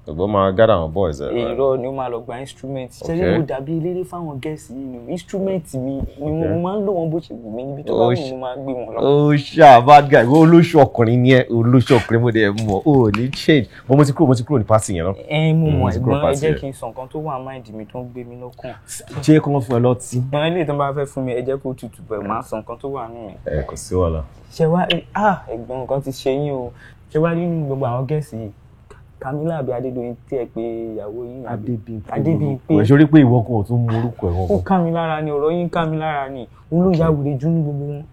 Ọgbọ́n máa gather àwọn boys ẹ̀. Èrò ni ó máa lọ gba instrument. Ṣé mo dàbí eléré fáwọn gẹ̀ẹ́sì yìí nù? Instrument mi ni mo máa ń lò wọ́n bó ṣe wù mí níbi tó bá wù mí mo máa gbé wọn lọ. Ó ṣá bad guy wo olóṣù ọkùnrin ni ẹ olóṣù ọkùnrin mo dẹ̀ mọ̀ ó ní change bó mo ti kúrò ní party yẹn náà. Mo mọ̀ ẹ̀gbọ́n ẹ jẹ́ kí n sọ nǹkan tó wà mind mi tó ń gbé mi lọ́kàn. Ṣé kí wọ́n fún ẹ lọ́tí? Ìgbọ́n ilé ìtàn bá fẹ́ fún mi ẹ jẹ́ kó tutù bẹ̀ máa sọ nǹkan tó wà nínú mi. Kò sí wàhálà. Ṣé wá ẹ̀gbọ́n nǹkan ti ṣe yín o ṣé wá nínú gbogbo àwọn gẹ̀ẹ́sì yìí Camila àbí Adédoyin tí ẹ pé ìyàwó yín Adébímpé. Wọ́n ṣorí pé ìwọ kan ò tún mú orúkọ ẹ̀ wọ́n. Ó ká mi lára ni ọ̀rọ̀ yín ká mi lára ni òun ló ya wèrè jù ní gbogbo wọn.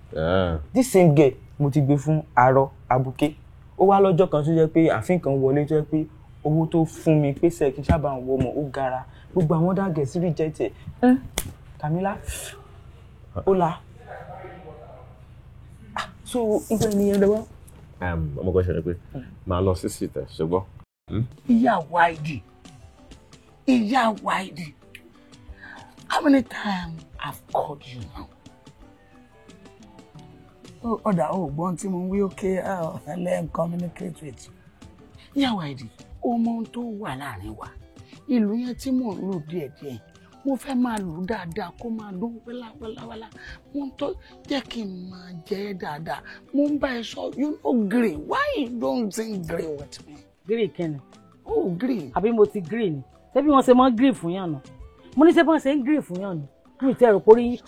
This same girl mo ti gbé fún arọ abuké ó wá lọ́jọ́ kan tó jẹ́ pé àfin kan wọlé tó jẹ́ pé owó tó fún mi pé sẹ́ẹ̀ kí n sábà ń wọ ọmọ ó gara gbogbo àwọn dàgẹ̀ sí reject ẹ̀ Camila ó la so ìgbà ènìyàn lọ́wọ́. ọmọ kan ṣe ni pé màá lọ sí síta ṣùgbọ́n. Ìyá Wáìdì, how many times I've called you now? Ọ̀dà ògbọ́n tí mo ń wí ókè let me communicate with you. Ìyá Wáìdì, ọmọ ohun tó wà láàrin wa, ìlú yẹn tí mò ń lù díẹ̀díẹ̀, mo fẹ́ máa lù dáadáa kó máa dún wẹ́láwẹ́láwẹ́lá, mo tó jẹ́ kí n máa jẹ́ dáadáa, mo ń bá ẹ sọ, you know green, why you don't sing green with me? Green kẹ́ni. Oh green. Àbí mo ti green ni. Ṣé bí wọ́n ṣe mọ́ green fún yàn nù? Mo ní ṣé bí wọ́n ṣe ń green fún yàn nù? Mi ti ẹ̀rọ kórí yín.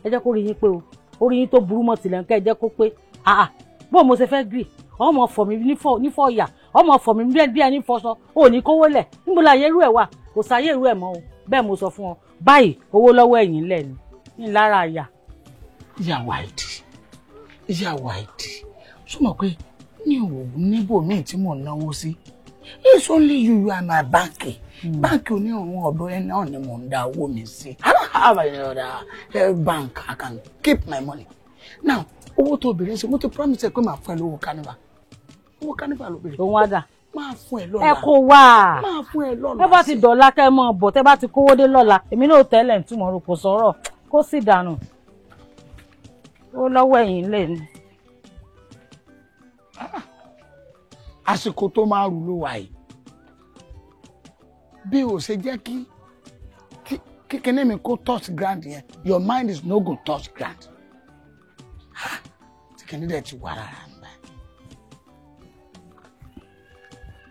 Ẹ jẹ́ kó rí yín pé o. Orí yín tó burú mọ́ tilẹ̀ ń kẹ́ ẹ jẹ́ kó pé. Bó mo ṣe fẹ́ green. Ọmọ fọ̀ mi nífọ̀ ìyà. Ọmọ fọ̀ mi bí ẹni fọṣọ. O ní kówó lẹ̀. Níbo la yẹ irú ẹ̀ wà? Kò sáyé irú ẹ̀ mọ́ o. Bẹ́ẹ̀ mo sọ fún ọ. Báyìí owó lọ́wọ́ ẹ̀yìn lẹ̀ ni. Ní lára àyà. Ìyá Wáìdì. Ṣé pé ní òwò níbò míì tí mò ń náwó sí it's only you are my bank. Báńkì oní àwọn ọ̀dọ́ ẹ náà ni mò ń dá owó mi sí. I don't have any other bank I can keep my money. Now owó tó bèrè sí mo ti promise ẹ pé màá fún ẹ lówó carnival. Owó carnival ló bèrè. Òun wá dà. Máa fún ẹ lọ́la. Ẹ kó wá. Máa fún ẹ lọ́la. Ẹ bá ti dọ̀la kẹ́ mọ́ bọ̀ tẹ́ bá ti kówó dé lọ́la èmi náà tẹ́lẹ̀ ń túmọ̀ rò kò sọ̀rọ̀ kó sì dànù. Ó lọ́wọ́ ẹ̀yìn lẹ̀ ni. Àsìkò tó máa rù ló wà yìí bí o ṣe jẹ́ kí kíkíní mi kó touch ground yẹn your mind is no go touch ground tí kìíní dẹ̀ ti wà rárá ń bá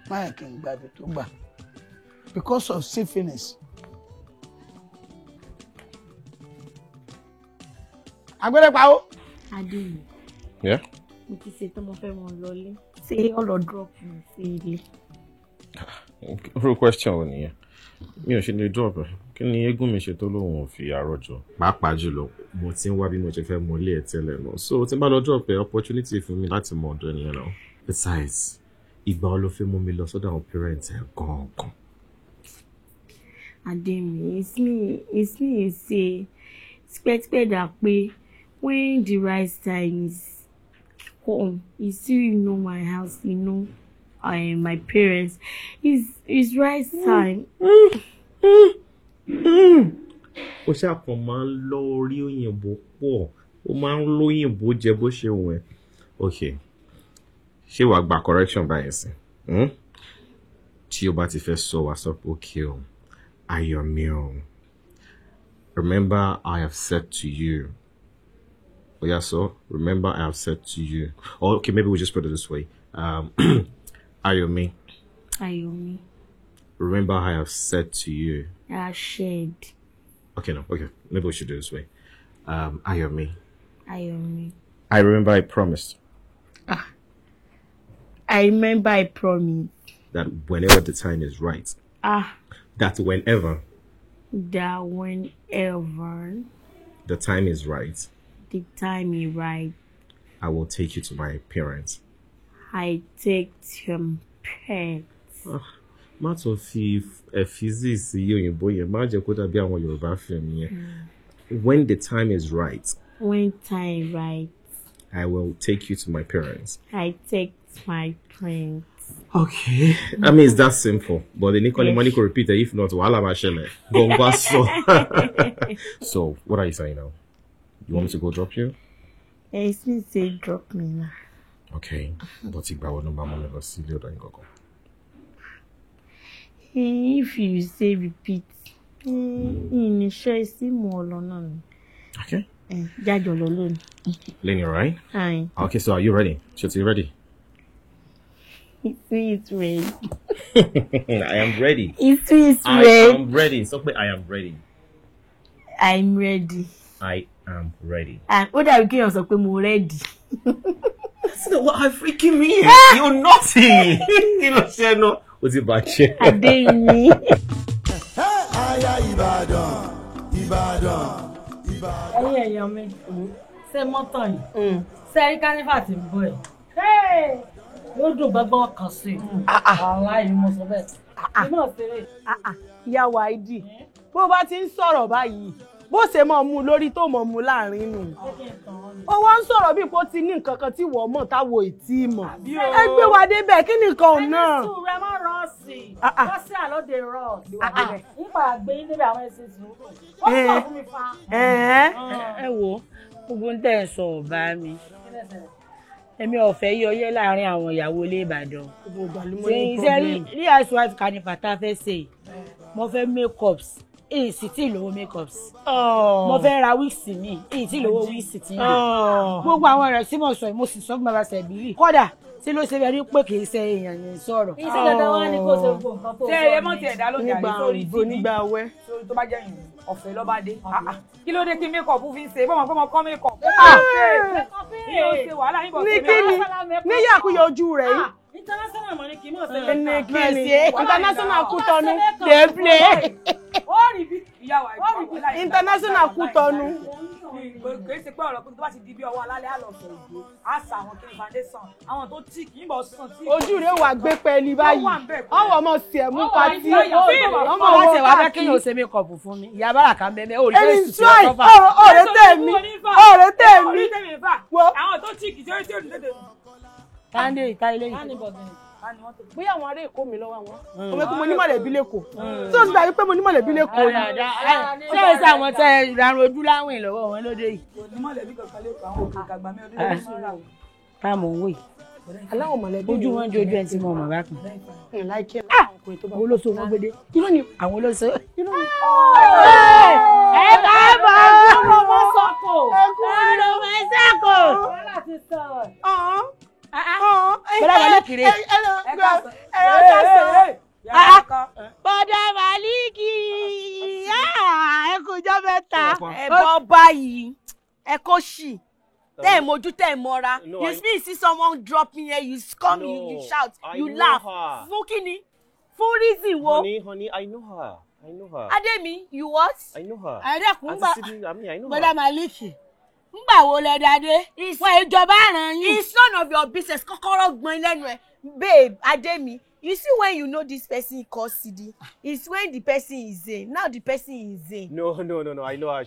máyà kí n gba ibi tó gbà because of syphilis. Agbẹ́rẹ́ pa ó. Adé mi. Yeah. Mo ti ṣe tó mo fẹ́ wọn lọlé. Ṣé ọlọ drop mi sí ilé? Real question wo nìyẹn? Mi ò ṣe lè drop ẹ̀. Kí ni eégún mi ṣe tó lóun ò fi àròjọ? Pàápàá jùlọ, mo ti ń wá bí mo ṣe fẹ́ mọ ilé ẹ̀ tẹ́lẹ̀ náà. So tí n bá lọ drop ẹ̀ opportunity fún mi láti mọ ọ̀dọ̀ ènìyàn náà. Besides, ìgbà wo ló fẹ́ mú mi lọ sọ́dọ̀ àwọn parents ẹ̀ gangan? Adé mi, it's me say, expect that pé when the right time is come, you still know my house, you know my parents. It's right time. Ó ṣàkàn máa ń lọ orí òyìnbó pọ̀, ó máa ń lo òyìnbó jẹ bó ṣe wù ẹ́. Okay, ṣé wàá gba correction báyìí sí? Tí o bá ti fẹ́ sọ wá sọ pé okay o, Ayọ̀mí o. Remember I have said to you. Oh yeah, so remember I have said to you. Or okay, maybe we'll just put it this way. Ayọ̀mí. Remember I have said to you. I shared. Okay, no, okay. Maybe we should do it this way. Ayọ̀mí. I remember I promised. I remember I promised. That whenever the time is right. That whenever. The time is right. I will take you to my parents. I take to parents. Má tó fi physics sí òyìnbó yẹn, má jẹ́ kó dàbí àwọn Yorùbá film yẹn. When the time is right. When time right. I will take you to my parents. I take my parents. Okay. I mean, it's that simple. But the Nicole money could repeat it. If not, wala mashele. So, what are you saying now? You want me to go drop you? Yes, me say drop me now. Okay. But if you say repeat, in sure see more alone. Okay. Judge alone. Lenny, right? Hi. Okay, so are you ready? Shoti, ready? It's ready. I am ready. It's ready. I am ready. So I am ready. I'm ready. I am ready. And what are you going to say? I'm ready. That's not what I freaking mean. You're naughty. You know, say no. What's it about? I didn't. Aya Ibadan, Ibadan. Ẹyẹ èèyàn mi ṣe mọ́tò yìí ṣe rí kánífà tí ń bọ̀ ẹ̀ yóò dùn gbọ́gbọ́n kan sí i aláì mo sọ bẹ́ẹ̀ iná ṣeré. Ìyá Wáídì bó bá ti ń sọ̀rọ̀ báyìí bó ṣe mọ̀ mú lórí tó mọ̀ mú láàrin nù. Ó wá ń sọ̀rọ̀ bí kò ti ní nǹkan kan tí wọ́n mọ̀ táwo ìtì mọ̀. Ẹ gbé wa débẹ̀ kí ni nǹkan náà. ẹni sùn rẹ mọ́ rọ́ọ̀sì rọ́ọ̀sì àlóde rọ́ọ̀sì nípa àgbẹ̀ yín níbi àwọn ẹ̀sìn sùúrù ó sọ fún mi fa. Ẹ wo gbogbo ń tẹ̀ sọ ọ̀bá mi èmi ò fẹ́ yọyẹ́ láàrin àwọn ìyàwó ilé Ìbàdàn ṣe rí housewife carnival tá a fẹ́ ṣe mo fẹ́ make-ups èyí sì tí ìlówó make-ups mo fẹ́ ra wigs mi èyí tí ìlówó wigs tí ń lò gbogbo àwọn ẹ̀rọ tí mo sọ mo sì sọ fún bàbá Sẹ̀bílì kódà tí ló ṣe bẹ rí pé kì í ṣe èèyàn yẹn sọ̀rọ̀. Iṣẹ́ dandan wá ní kó ṣe gbogbo nǹkan tó sọ. Ṣé ẹ mọ̀ tí ẹ̀dá ló jà ní sórí TV nígbà wẹ́ sórí tó bá jẹ́ yìí ọ̀fẹ́ ló bá dé. Kí ló dé tí make-up fi ń ṣe bọ́mọ̀ pé mo kọ́ make-up. Ní o ṣe wàhálà níbo ṣe máa ní yàkúyọ ojú rẹ̀ yìí. International money kì í mọ̀ sí international Kútọ́nù débìlẹ̀. International Kútọ́nù. Kò ṣe pé ọ̀rọ̀ pé tó bá ti di bí ọwọ́ alálẹ́ àlọ́sọ̀ ìgbó àṣà àwọn kiri foundation àwọn tó tí kì í bọ̀ sàn tí. Ojú rẹ̀ wà gbé pẹ́ẹ́lí báyìí ọwọ́ ọmọ sí ẹ̀ mú pátí ọmọ wa tẹ̀ wá bẹ́ kí yóò ṣe make-up fún mi ìyá bára kan bẹ́ẹ̀ bẹ́ẹ̀ ó rí fẹ́ẹ́ sùn sí ọkọ̀ fà. ọ̀rẹ́ tèmi àwọn tó tí kì í ṣe tí ò ní tètè. Káńdé ìta ilé yìí. Bóyá àwọn ará Èkó mi lọ́wọ́ àwọn ọmọ ẹkún mo ní mọ̀lẹ́bí lẹ́kọ̀ọ́ tí ó ti dàbí pé mo ní mọ̀lẹ́bí lẹ́kọ̀ọ́ ni. Ṣé ẹ sá àwọn tẹ ìrarun ojú láwìn lọ́wọ́ wọn lóde yìí. Onímọ̀lẹ́bí kankan lẹ́kọ̀ọ́ àwọn òkè àgbà mi ọdún lọ́wọ́ sọ̀rọ̀ àwọn. Tá mò ń wè. Aláwọ̀ mọ̀lẹ́bí ojú wọn jojú ẹ tí mo mọ̀ bá kan. Àwọn olóṣò wọn gbédé. Irọ́ ni àwọn olóṣò. Ẹ bá bọ̀ ọ́ ló sọ́kò. Ẹ ló máa sọ́kò. Bọ́dà Màlíkì rè. Bọ́dà Màlíkì. Ẹ kò jọ mẹ́ta. Ẹ bọ́ báyìí. Ẹ kó ṣì. Tẹ́ ẹ̀ mojú tẹ́ ẹ̀ mọ́ra. You see someone drop me here, you come, you shout, you laugh. Fún kíni? Fún reason wo? Honey, I know her. I know her. Adémi, you what? I know her. Ẹ̀rẹ́kùn gbà. I know her. Bọ́dà Màlíkì. Ngbà wo lẹ dade? Wọ́n ìjọba àràn yín. It's none of your business. Kọ́kọ́rọ́ gbọ́n lẹ́nu ẹ̀. Babe, Adémi, you see when you know this person called Sidi, it's when the person is Zayn. Now the person is Zayn. No. I know her.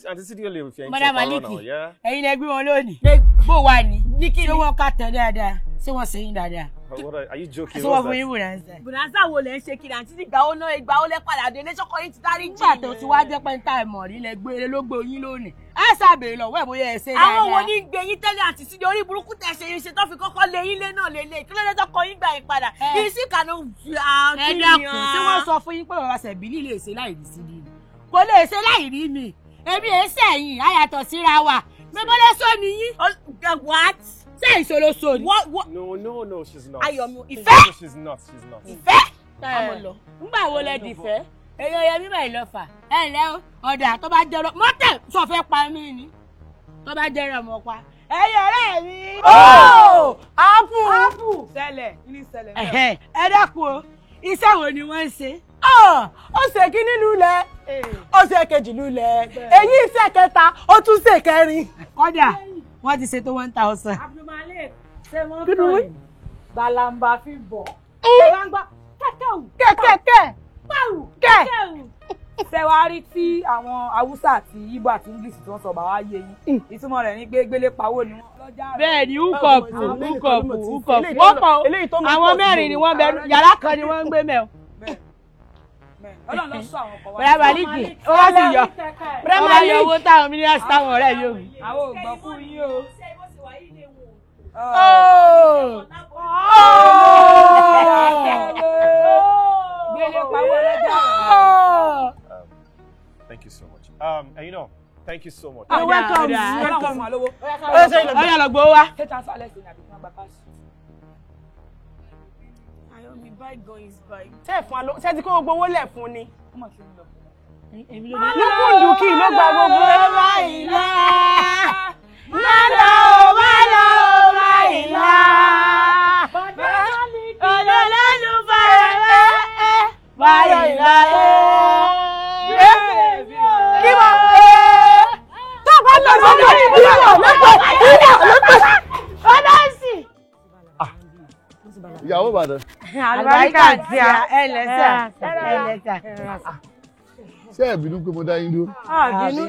Auntie Sidi only if you're Bọ́dà Màlíkì. Yeah. Ẹ̀yin lẹ gbé wọn lónìí. Bó wà ní? Ṣé wọ́n ká tẹ̀ dáadáa? Ṣé wọ́n ṣe yín dáadáa? What are you joking? Ṣé wọ́n fún yín bùnàṣà? Bùnàṣà wo lẹ ń ṣe kiri àǹtí ìgbà wo lẹ padà dé lẹ́sọ̀kọ́ yín ti dárí jì. Nígbà tó ti wá jẹ́ pé ń ta ẹ̀mọ̀ rí lẹ gbé ló gbé yín lónìí. Ẹ ṣàbẹ̀rẹ̀ lọ́wọ́ ẹ̀ bóyá ẹ ṣe dáadáa. Àwọn wo ní gbé yín tẹ́lẹ̀ àti sídi orí burúkú tẹ̀ ṣe yín ṣe tó fi kọ́kọ́ lé yín lé náà lélẹ̀ kí ló dé tọkọ yín gbà yín padà. Kì í sí kànú ẹ dákun tí wọ́n sọ fún yín pé bàbá Sẹ̀bílì lè ṣe láì rí sídi ni. Kò lè ṣe láì rí mi. Èmi ẹ sẹ́yìn àyàtọ̀ síra wa. Mẹ́bọ́lẹ́ sọ nìyí. What? Ṣé ìṣòro sọ ni? No, she's not. Ayọ̀mí, ìfẹ́. She's not. Ìfẹ́. Ngbà wo lẹ dìfẹ́? Èèyàn yẹn mímọ̀ ìlọ́fà. Ẹ ǹlẹ́ o, ọ̀dà tó bá jẹ́ mọ́tẹ̀ sọ fẹ́ pa mí ni. Tó bá jẹ́ ọmọ pa. Ẹ̀yin ọ̀rẹ́ mi. Ápù. Ṣẹlẹ̀, ní ṣẹlẹ̀ náà. Ẹ dákun o, iṣẹ́ wo ni wọ́n ń ṣe? Ó ṣe kíní lulẹ̀, ó ṣe kejì lulẹ̀, èyí iṣẹ́ kẹta, ó tún ṣe kẹrin. Kọ́dà wọ́n ti ṣètò 1000. Abdulmalik ṣé wọ́n kàn yín gbalamba fi bọ̀. gbangba kẹ́kẹ́kẹ́ pàrọ̀ kẹ́kẹ́ ṣe wá rí tí àwọn haúsá àti Ìgbò àti English tí wọ́n sọ bá wá yé yín ìtumọ̀ rẹ̀ ní pé gbélé pawó ni wọ́n lọ́jà rẹ̀. bẹ́ẹ̀ ni húkọ̀pù wọ́n pọ̀ àwọn mẹ́rin ni wọ́n bẹ yàrá kan ni wọ́n ń gbé mẹ́ o. Ọlọ́run ló sọ àwọn ọkọ̀ wá. bẹ́ẹ̀ Maliki ó wá sì yọ bẹ́ẹ̀ Maliki owó táwọn mílíọ̀nù táwọn ọ̀rẹ́ yóò rí. àwọn ò gbọ́ fún yín o. gbélé pawó lọ́jà rẹ̀. Thank you so much. And you know, thank you so much. You're welcome. Welcome. Oh, yeah, look, go away. Ayomi, bygone is bygone. Ṣé ti kó gbogbo owó lẹ̀ fún ni. Lókùndùn kí ló gba gbogbo ẹ̀ báyìí lá. Málọ̀ báyìí lá. Olólùlù fẹ́rẹ̀ báyìí lá. Kí wọ́n tó bá lọ sọ́dọ̀ ìbílẹ̀ lọ́pọ̀ ọlọ́sì. Ìyàwó Ìbàdàn. Àlùbáríkà tí a ẹlẹ́sà. Ṣé ẹ bínú pé mo dá yín dúró? Bínú.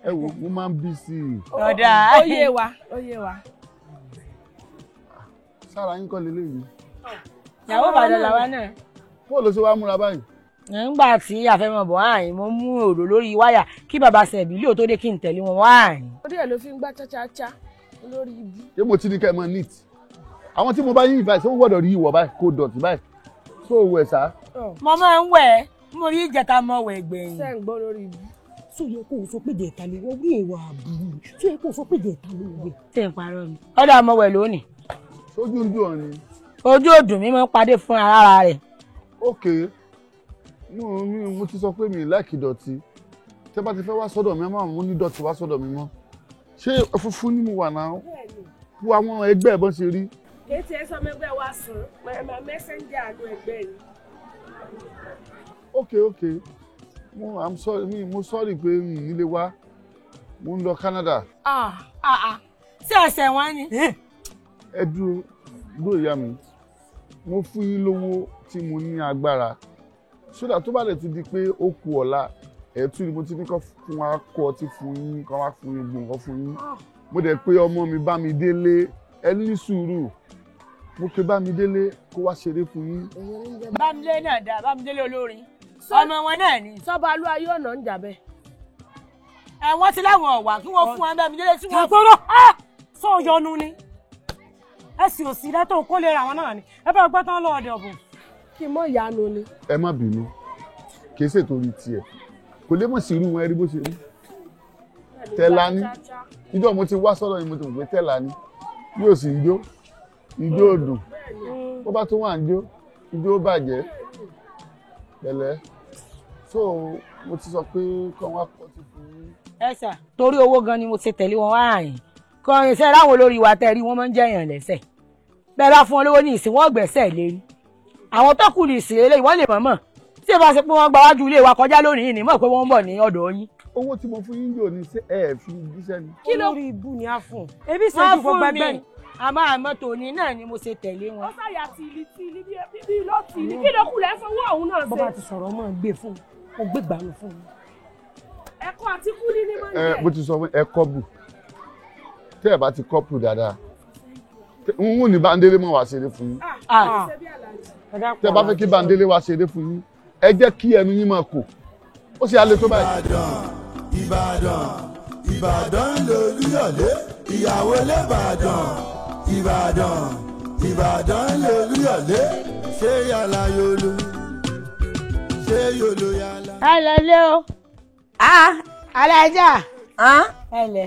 Ẹ wò mo máa ń bí sí i. Ọ̀dà. Ó yé wa. Sára yín kọ́ leléyìí. Ìyàwó Ìbàdàn làwa náà. Bó ló ṣe wá múra báyìí? Nígbà tí àfẹ́mọ̀ bọ̀ ààyìn mo mú òrò lórí wáyà kí bàbá Sẹ̀bílì ò tó dé kí n tẹ̀lé wọn wáàyìn. Orí ẹ̀ ló fi ń gbá cháchá lórí ibi. Ṣé mo ti ní kẹ́ ẹ mọ neat? Àwọn tí mo bá yín invite wọ́n gbọ́dọ̀ rí ìwọ̀ báyìí kó dọ̀tí báyìí. Tó o wẹ̀ sá. Mo máa ń wẹ̀ mo rí ìjẹta mọ wẹ̀ gbẹ̀yìn. Ṣé ń gbọ́ lórí ibi? Sọ yẹ kó o sọ pé jẹ̀ta ló wọ́n rí ìwà àbúrò. Sọ yẹ kó o sọ pé jẹ̀ta ló wẹ̀. Ṣé ń parọ́ mi? Ọ̀dà mo wẹ̀ lónìí. Sójú ń dùn ọ́ ni. Ojú òdùn mi máa ń padé fún ara rẹ̀. Okay. Mo ti sọ pé mi ì láìkì dọ̀tí. Tẹ́ bá ti fẹ́ wá sọ́dọ̀ mi, ẹ máa mú ní dọ̀tí wá sọ́dọ̀ mi mọ́. Ṣé funfun ni mo wà náà? Wo àwọn ẹgbẹ́ ẹ̀ bọ́n ṣe rí. Kéètì ẹ sọ mẹgbẹ́ wa sùn, mẹ́sẹ̀njà àánú ẹgbẹ́ yìí. Okay. I'm sorry, mo sorry pé nílé wa. Mo ń lọ Canada. Ṣé ẹsẹ̀ wọn ni? Ẹ dúró ìyá mi. Mo fún yín lówó tí mo ní agbára. Sódà tó bá lè ti di pé ó kù ọ̀la ẹ̀tú ni mo ti ní kọ́ fún wa kọ́ ọtí fún yín kọ́ wá fún yín gbọ̀ngàn fún yín. Mo dẹ̀ pé ọmọ mi Bámidélé ẹ ní sùúrù. Mo pe Bámidélé kó wá ṣeré fún yín. Bámidélé náà dá Bámidélé olórin. Ọmọ wọn náà ni. Sọ́ba alú ayé ọ̀nà ń jà bẹ́ẹ̀. Wọ́n ti láwọn ọ̀wà kí wọ́n fún wọn Bámidélé tí wọ́n. Àgbọ̀rọ̀ sọ yọnu ni. Ẹ sì òsì lẹ́tọ̀ kó lè ra wọn náà ni. Ẹ bá gbọ́ tán lọ́ọ̀dẹ̀ ọ̀bùn. Kí mọ̀ ìyanu ni. Ẹ má bínú kì í ṣètòrí tiẹ̀ kò lè mọ̀ sí irú wọn ẹ rí bó ṣe rí. Tẹ́lá ní ìjọ mo ti wá sọ́dọ̀ yìí mo ti mọ̀ pé tẹ́lá ní yóò sì ń jó ijó òdùn bó bá tún wà ń jó ijó bàjẹ́ pẹ̀lẹ́ so mo ti sọ pé kọ́ wá pọ̀ ti fún yín. Ẹ sà torí owó gan ni mo ṣe tẹ̀lé wọn wáàyìn kọ́ iṣẹ́ ráwọn olórí wa tẹ̀rí wọ́n máa ń jẹ́yàn lẹ́sẹ̀ bẹ́ẹ̀ bá fún wọn lówó ní ìsìn wọ́n gbẹ̀sẹ̀ lérí àwọn tó kù ní ìsìn eléyìí wọ́n lè mọ̀mọ́ tí ẹ bá ṣe pé wọ́n gba wájú ilé wa kọjá lónìí ní mọ̀ pé wọ́n ń bọ̀ ní ọ̀dọ̀ yín. Owó tí mo fún yín yóò ní ṣe ẹ fi jíṣẹ́ ni. Kí ló rí ibú ni a fún? Ebi ṣe ju gbogbo ẹgbẹ́ ni. Àmọ́ tòní náà ni mo ṣe tẹ̀lé wọn. Ó ṣàyà tìlì bí lọ́ọ̀tì ní kí ló kù lẹ́ fọwọ́ òun náà ṣe. Bọ́bá ti sọ̀rọ̀ mọ́ gbé fún un gbé gbàánú fún un. Ẹ̀kọ́ àti kúlí ní máa ń jẹ́. Mo ti sọ fún ẹ kọ́bù tẹ́ ẹ bá ti kọ́pù dáadáa n ò ní Bándélé mọ̀ wá ṣeré fún yín. Tẹ́ ẹ bá fẹ́ kí Bándélé wá ṣeré fún yín ẹ jẹ́ kí ẹnu yín máa kò ó sì alẹ́ tó báyìí. Ìbàdàn lolúyọ̀lé ìyàwó lẹ́bàdàn Ìbàdàn lolúyọ̀lé ṣé yàrá yolo ṣé yolo yàrá. Ẹ lọ lé o. Alájà. Ẹ lẹ.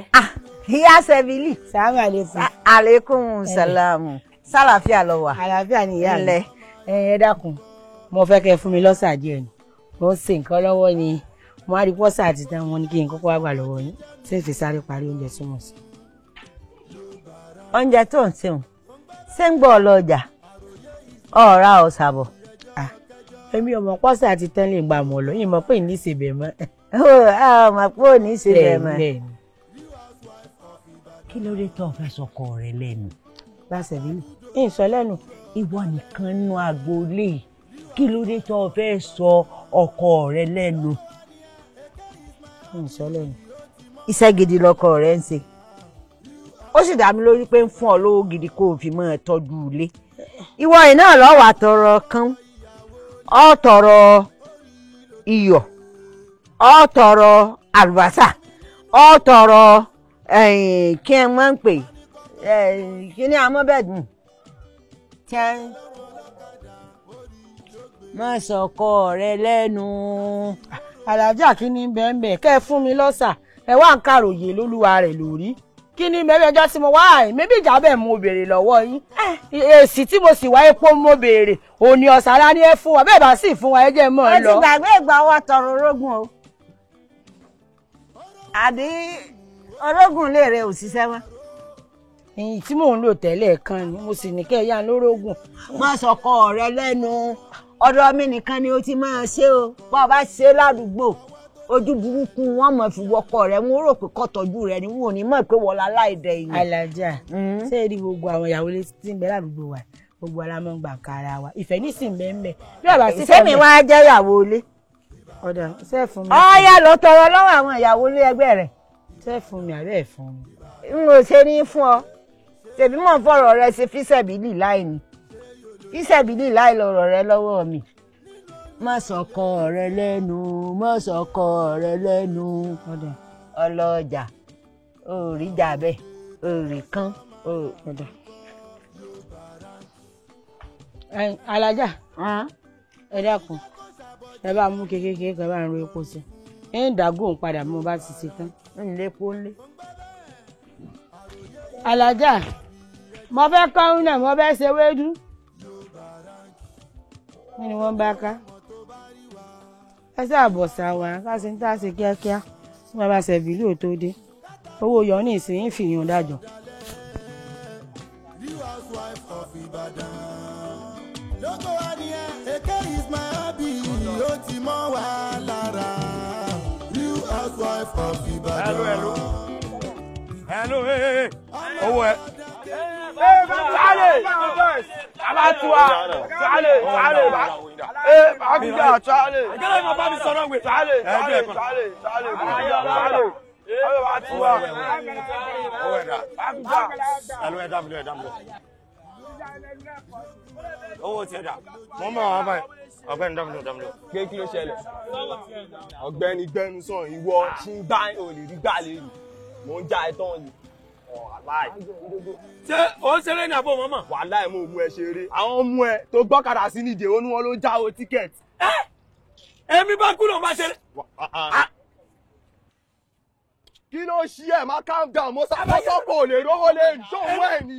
Ìyá Sẹ̀bílì. Sàmà àlékún. Àlékún sàlámù. Sálàáfíà lọ wà. Àlàáfíà ni ìyá mi. Ẹ dákun mo fẹ́ kẹ́ fún mi lọ́sà díẹ̀ ni mo ń ṣe nǹkan lọ́wọ́ ni mo á rí pọ́sà àti tán wọn ní kí n kọ́kọ́ wá gbà lọ́wọ́ yín tí n fi sáré parí oúnjẹ tí mo sè. Oúnjẹ tó ń sèun ṣé ń gbọ́ ọ lọ́jà ọ̀ọ́ra ọ̀sàbọ̀. Èmi ò mọ̀ pọ́sà àti tán lè gbà mọ́ lọ yìí mọ̀ pé ní í ṣe bẹ̀ mọ́. Mọ̀ pé ò ní í ṣe bẹ̀ mọ́. Kí kí ló dé tó fẹ́ sọkọ rẹ lẹ́nu. láṣẹ lílì ìsọ lẹ́nu. ìwọ nìkan nú agboolé kí ló dé tó fẹ́ sọ ọkọ rẹ lẹ́nu. ìsọ lẹ́nu. iṣẹ́ gidi lọkọ rẹ ń ṣe ó sì dá mi lórí pé ń fún ọ lówó gidi kó o fi máa tọ́jú ilé. ìwọ yìí náà lọ́wọ́ àtọrọ kan ọ tọrọ iyọ̀ ọ tọrọ àlùbásà ọ tọrọ kí ẹ máa ń pè kí ni amọ́bẹ̀dùn tí má sọkọ rẹ lẹ́nu. alájà kí ni bẹ́ẹ̀ kẹ́ ẹ fún mi lọ́sà ẹ wá ń kàròyé lólúwa rẹ̀ lórí kí ni mẹ́bí ọjọ́ tí mo wá mẹ́bí ìjà bẹ́ẹ̀ mo béèrè lọ́wọ́ yín èsì tí mo sì wá epo mo béèrè òní ọ̀sàrà ni ẹ fún wa bẹ́ẹ̀ bá sì fún wa ẹ jẹ́ mọ́ ẹ lọ. ẹ ti gbàgbé ìgbà wa tọrọ orógùn o àbí orógùn lè rẹ òṣìṣẹ́ wọn. èyí tí mò ń lò tẹ́lẹ̀ kan ni mo sì ní kẹ́ ẹ yá lórógùn. má sọkọ rẹ lẹ́nu ọ̀dọ̀ mi nìkan ni o ti máa ṣe o bá a bá ṣe ládùúgbò ojú burúkú wọn mọ fi wọkọ rẹ wọn rò pé kọtọjú rẹ ni wọn ò ní mọ̀ pé wọn láláìdẹ yìí. alájà ṣé ẹ rí gbogbo àwọn ìyàwó létí tí ń bẹ ládùúgbò wa gbogbo alámọ̀ ń gbà kára wa ìfẹ́ nísìnyí bẹ́ẹ̀ ń bẹ bí ọba sí fẹ́ sẹ́mi wá jẹ́ ìyàwó ilé. ọ̀dà ṣe fún mi. ọ̀ya ló tọrọ lọ́wọ́ àwọn ìyàwó ilé ẹgbẹ́ rẹ̀. ṣe fún mi àbẹ́ ẹ̀ fún mi. n ò ṣe ní fún ọ tèmi mọ̀ fọ̀rọ̀ rẹ ṣe fíṣẹ̀bìlì láì ní fíṣẹ̀bìlì láì lọ̀rọ̀ rẹ lọ́wọ́ mi. má sọkọ rẹ lẹ́nu má sọkọ rẹ lẹ́nu ọlọ́jà òrìjà bẹ́ẹ̀ òrì kan. alájà ẹ dákun ẹ bá mú kékeré kan bá ń ro epo sí ẹ ń dàgùn padà bí mo bá ti ṣe tán. ń lépo ńlé. alájà mo fẹ́ kọ́rún náà mo fẹ́ ṣe wédú kí ni wọ́n bá ká ẹ sáàbọ̀ sáwà káṣí ń tà sí kíákíá tí wọ́n bá ṣẹ̀bí lóò tó dé owó yọ ní ìsìn fìyàn dájọ́. Housewives of Ibadan. Lóko adìyẹ, èké is my hobby, ó ti mọ́ wa lára. Real housewives of Ibadan. Hello, hey. Owó ẹ. Sálè! Alátuwa! Sálè! Bàbíjà sálè! Ẹgbẹ́rẹ́ ìmọ̀ bá mi sọ̀rọ̀ wẹ̀. Sálè! Alátuwa! Owó ẹ̀dá. Bàbíjà! Ẹ̀lú ẹ̀dá mi lọ. Owó ti ẹ̀dá. Wọ́n mọ̀ wá báyìí. Ọ̀gbẹ́ni dámúlò. Gbé kí ló ṣẹlẹ̀? Ọ̀gbẹ́ni gbẹ́nu sàn ìwọ ṣì ń gbá olè rí gbà lè rí. Mo ń já ẹtọ́ yìí. Ṣé o ń ṣeré ní àbọ̀ mọ́mọ́? Wàhálà ẹ̀ mo mú ẹ ṣeré. Àwọn ọmọ ẹ tó gbọ́kadà sí nídìí ó ní wọn ló jáwó tíkẹ́ẹ̀tì. Èmi bá kú ló máa ṣeré. Kí ló ṣí ẹ̀ máa calm down mo sọ́kò ò lè rówó lè ṣòwò ẹ̀ ni.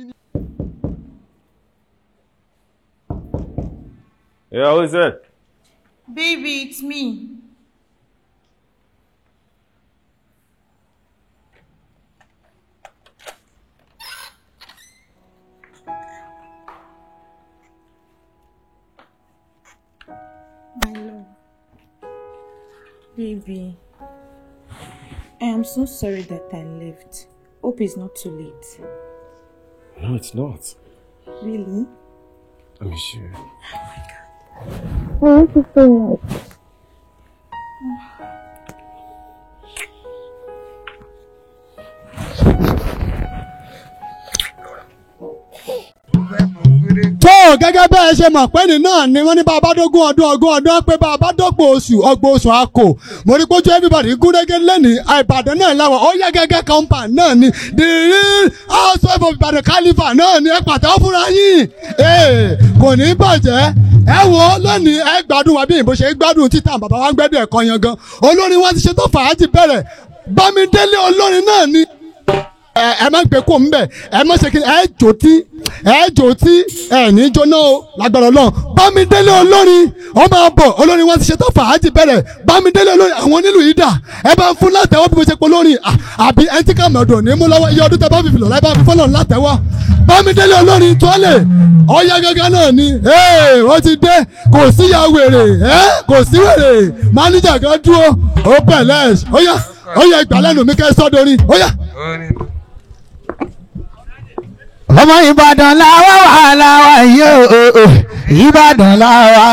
Yeah, who is it? Baby, it's me. My love. Baby, I am so sorry that I left. Hope it's not too late. No, it's not. Really? I'm sure. Oh my God. Thank you so much. tó gẹ́gẹ́ bẹ́ẹ̀ ṣe mọ̀ pé ní náà ni wọ́n ní bá a bá dógún ọdún pé bá a bá dọ́pọ̀ ọgbọ̀n oṣù àkò mo rí pójú everybody gúnrégé lẹ́nìí Ìbàdàn náà láwọn ó yẹ gẹ́gẹ́ compound náà ni the real Housewives of Ìbàdàn Khalifa náà ni ẹ pàtàkì fúnra yín kò ní bàjẹ́ ẹ wo lónìí ẹ gbádùn wa bí ìbò ṣe gbádùn títà bàbá wa ń gbẹ́dọ̀ ẹ̀kọ́ yan gan olórin wa ti ṣe tó fàájì bẹ̀rẹ̀ Bámidélé olórin náà ni ẹ má gbé kó mbẹ ẹ má ṣe kí ẹ jò tí ẹ ní jóná o lágbára Ọlọ́run Bámidélé olórin ọmọ àbọ̀ olórin wọn ti ṣe tó fàájì bẹ̀rẹ̀ Bámidélé olórin àwọn onílù yìí dà ẹ bá ń fún látẹ̀wọ́ bí mo ṣe pọ̀ lórin àbí ẹ ti ká mọ̀dọ̀ ní mú lọ́wọ́ iye ọdún tẹ bá fi fìlọ̀ láì bá fi fọ́lọ̀ látẹ̀wọ́ Bámidélé olórin tọ́lẹ̀ ọ̀yá gẹ́gẹ́ náà ni ó ti dé kò sí ya wèrè kò sí wèrè máníjà kan dúró ó pẹ̀lẹ́ ó yá ìgbàlẹ́nu mi kẹ́ sọ́dọ̀rin ó yá. ọmọ Ìbàdàn làwa wà láwa yóò Ìbàdàn làwa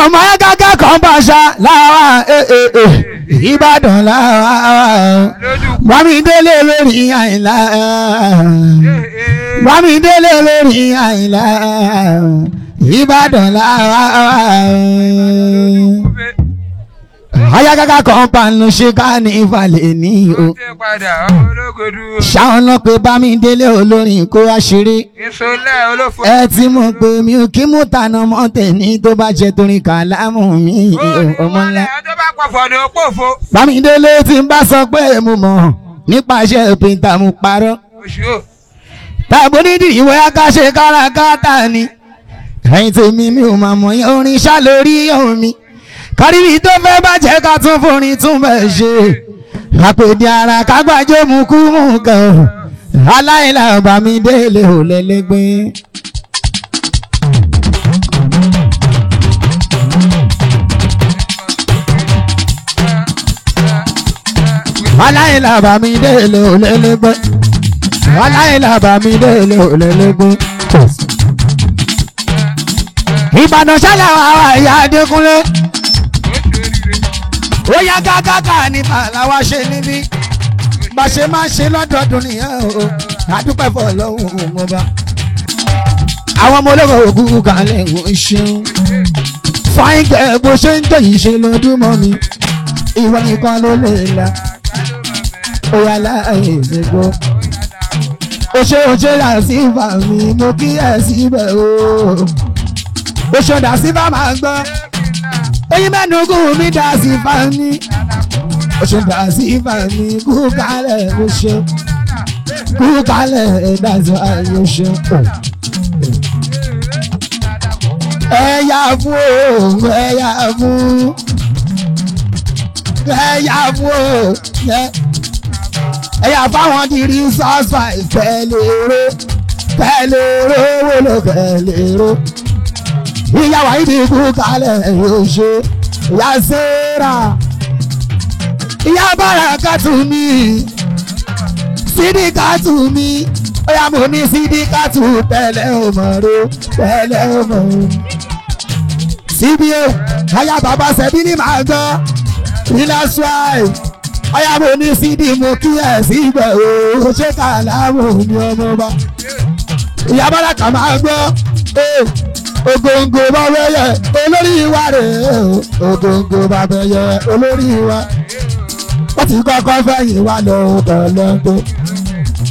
ọmọ Gágá kan bàṣà làwa Ìbàdàn làwa Bámidélé lórí Àyìnlá Bámidélé lórí Àyìnlá Ìbàdàn làwa Aya Gágá kan panu ṣe ká ní ìfàlẹ̀ ní o. Ṣáwọn náà pé Bámidélé olórin kó àṣírí. Ẹ ti mọ̀ pé mi ò kí mú tànà mọ́ tẹ̀ní tó bá jẹ́ torí kàlámù mi ọmọ ńlá. Bámidélé tí ń bá sọ pé mo mọ̀ nípasẹ̀ pínta mo parọ́. Tàbí onídìrí ìwé akáṣe kárakáta ni. Ẹ̀yin tèmi mi ò máa mọ̀ yẹn orin ṣá lórí omi. Kárìbí tó fẹ́ bàjẹ́ ká tún forin tún bẹ̀ ṣe àpèdè ara kágbájé mú kú mú kan aláìlà Bámidélé ò lẹ́lẹ́gbẹ́. aláìlà Bámidélé ò lẹ́lẹ́gbẹ́ aláìlà Bámidélé ò lẹ́lẹ́gbẹ́. Ìbàdàn ṣáláwá ìyá Adékúnlé. Ó yá gágágá ní màláwá ṣe níbí bá ṣe máa ṣe lọ́dọọdún nìyẹn o àdúpẹ́ fọlọ́hún ọba. Àwọn ọmọ olóko ògùn kalẹ̀ ń ṣeun fáìgẹ̀ bó ṣe ń tẹ̀yìn ṣe lọ́dún mọ́ mi ìwọ nìkan ló lè la ó wà láàyè ìgbẹ́gbọ́. Ó ṣe dà sí ìfà mi mo kí ẹ̀ síbẹ̀ o. Ó ṣe dà sí ìfà máa gbọ́. Oyin mẹ́nugún mi dà sí fami, ó ṣe dà sí fami, kú kalẹ̀ ó ṣe, kú kalẹ̀ dàsí ayé ó ṣe. Ẹ̀yà fún o, ẹ̀yà fún, ẹ̀yà fún o, ẹ̀yà fáwọn dìrí sọ́ọ̀sì pẹ̀lẹ́rọ́ owó ló pẹ̀lẹ́rọ́. Ìyá wa ibi kú kalẹ̀ yóò ṣe ìyá sẹ́ra ìyá Bárakátù mi Sídíkátù mi ọ̀yà mo ní Sídíkátù tẹ́lẹ̀ ọmọdé tẹ́lẹ̀ ọmọdé síbi o ọ̀yà bàbá sẹ́bí ní màá gbọ́ ilẹ̀ ṣáì ọ̀yà mo ní sídì mo kí ẹ̀ síbẹ̀ o ṣé kàlámù mi ọmọ bá ìyá Báràká máa gbọ́ ògòǹgò bàbẹ̀yẹ olórí wa rèé ògòǹgò bàbẹ̀yẹ olórí wa wọ́n ti kọ́kọ́ fẹ̀yìn wa lọ tọ̀lọ́tọ̀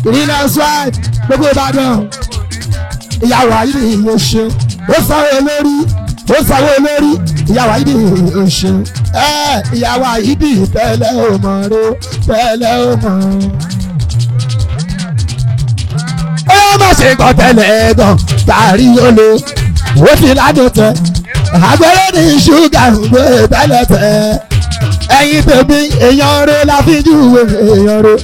ìrìnà swag gbogbo Ìbàdàn ìyàwó ayé ló ṣe ó sanwó olórí ìyàwó ayé ló ṣe ìyàwó ayé tẹ́lẹ̀ ò mọ̀ ró tẹ́lẹ̀ ò mọ̀. ó má ṣe gbọ́ tẹ́lẹ̀ gan tàrí olè ó ti ládùn tẹ àgbẹ̀rẹ̀ ní ṣúgà gbé tẹ́lẹ̀ tẹ ẹ̀yin tèmi èèyàn rẹ̀ la fi júwe èèyàn rẹ̀.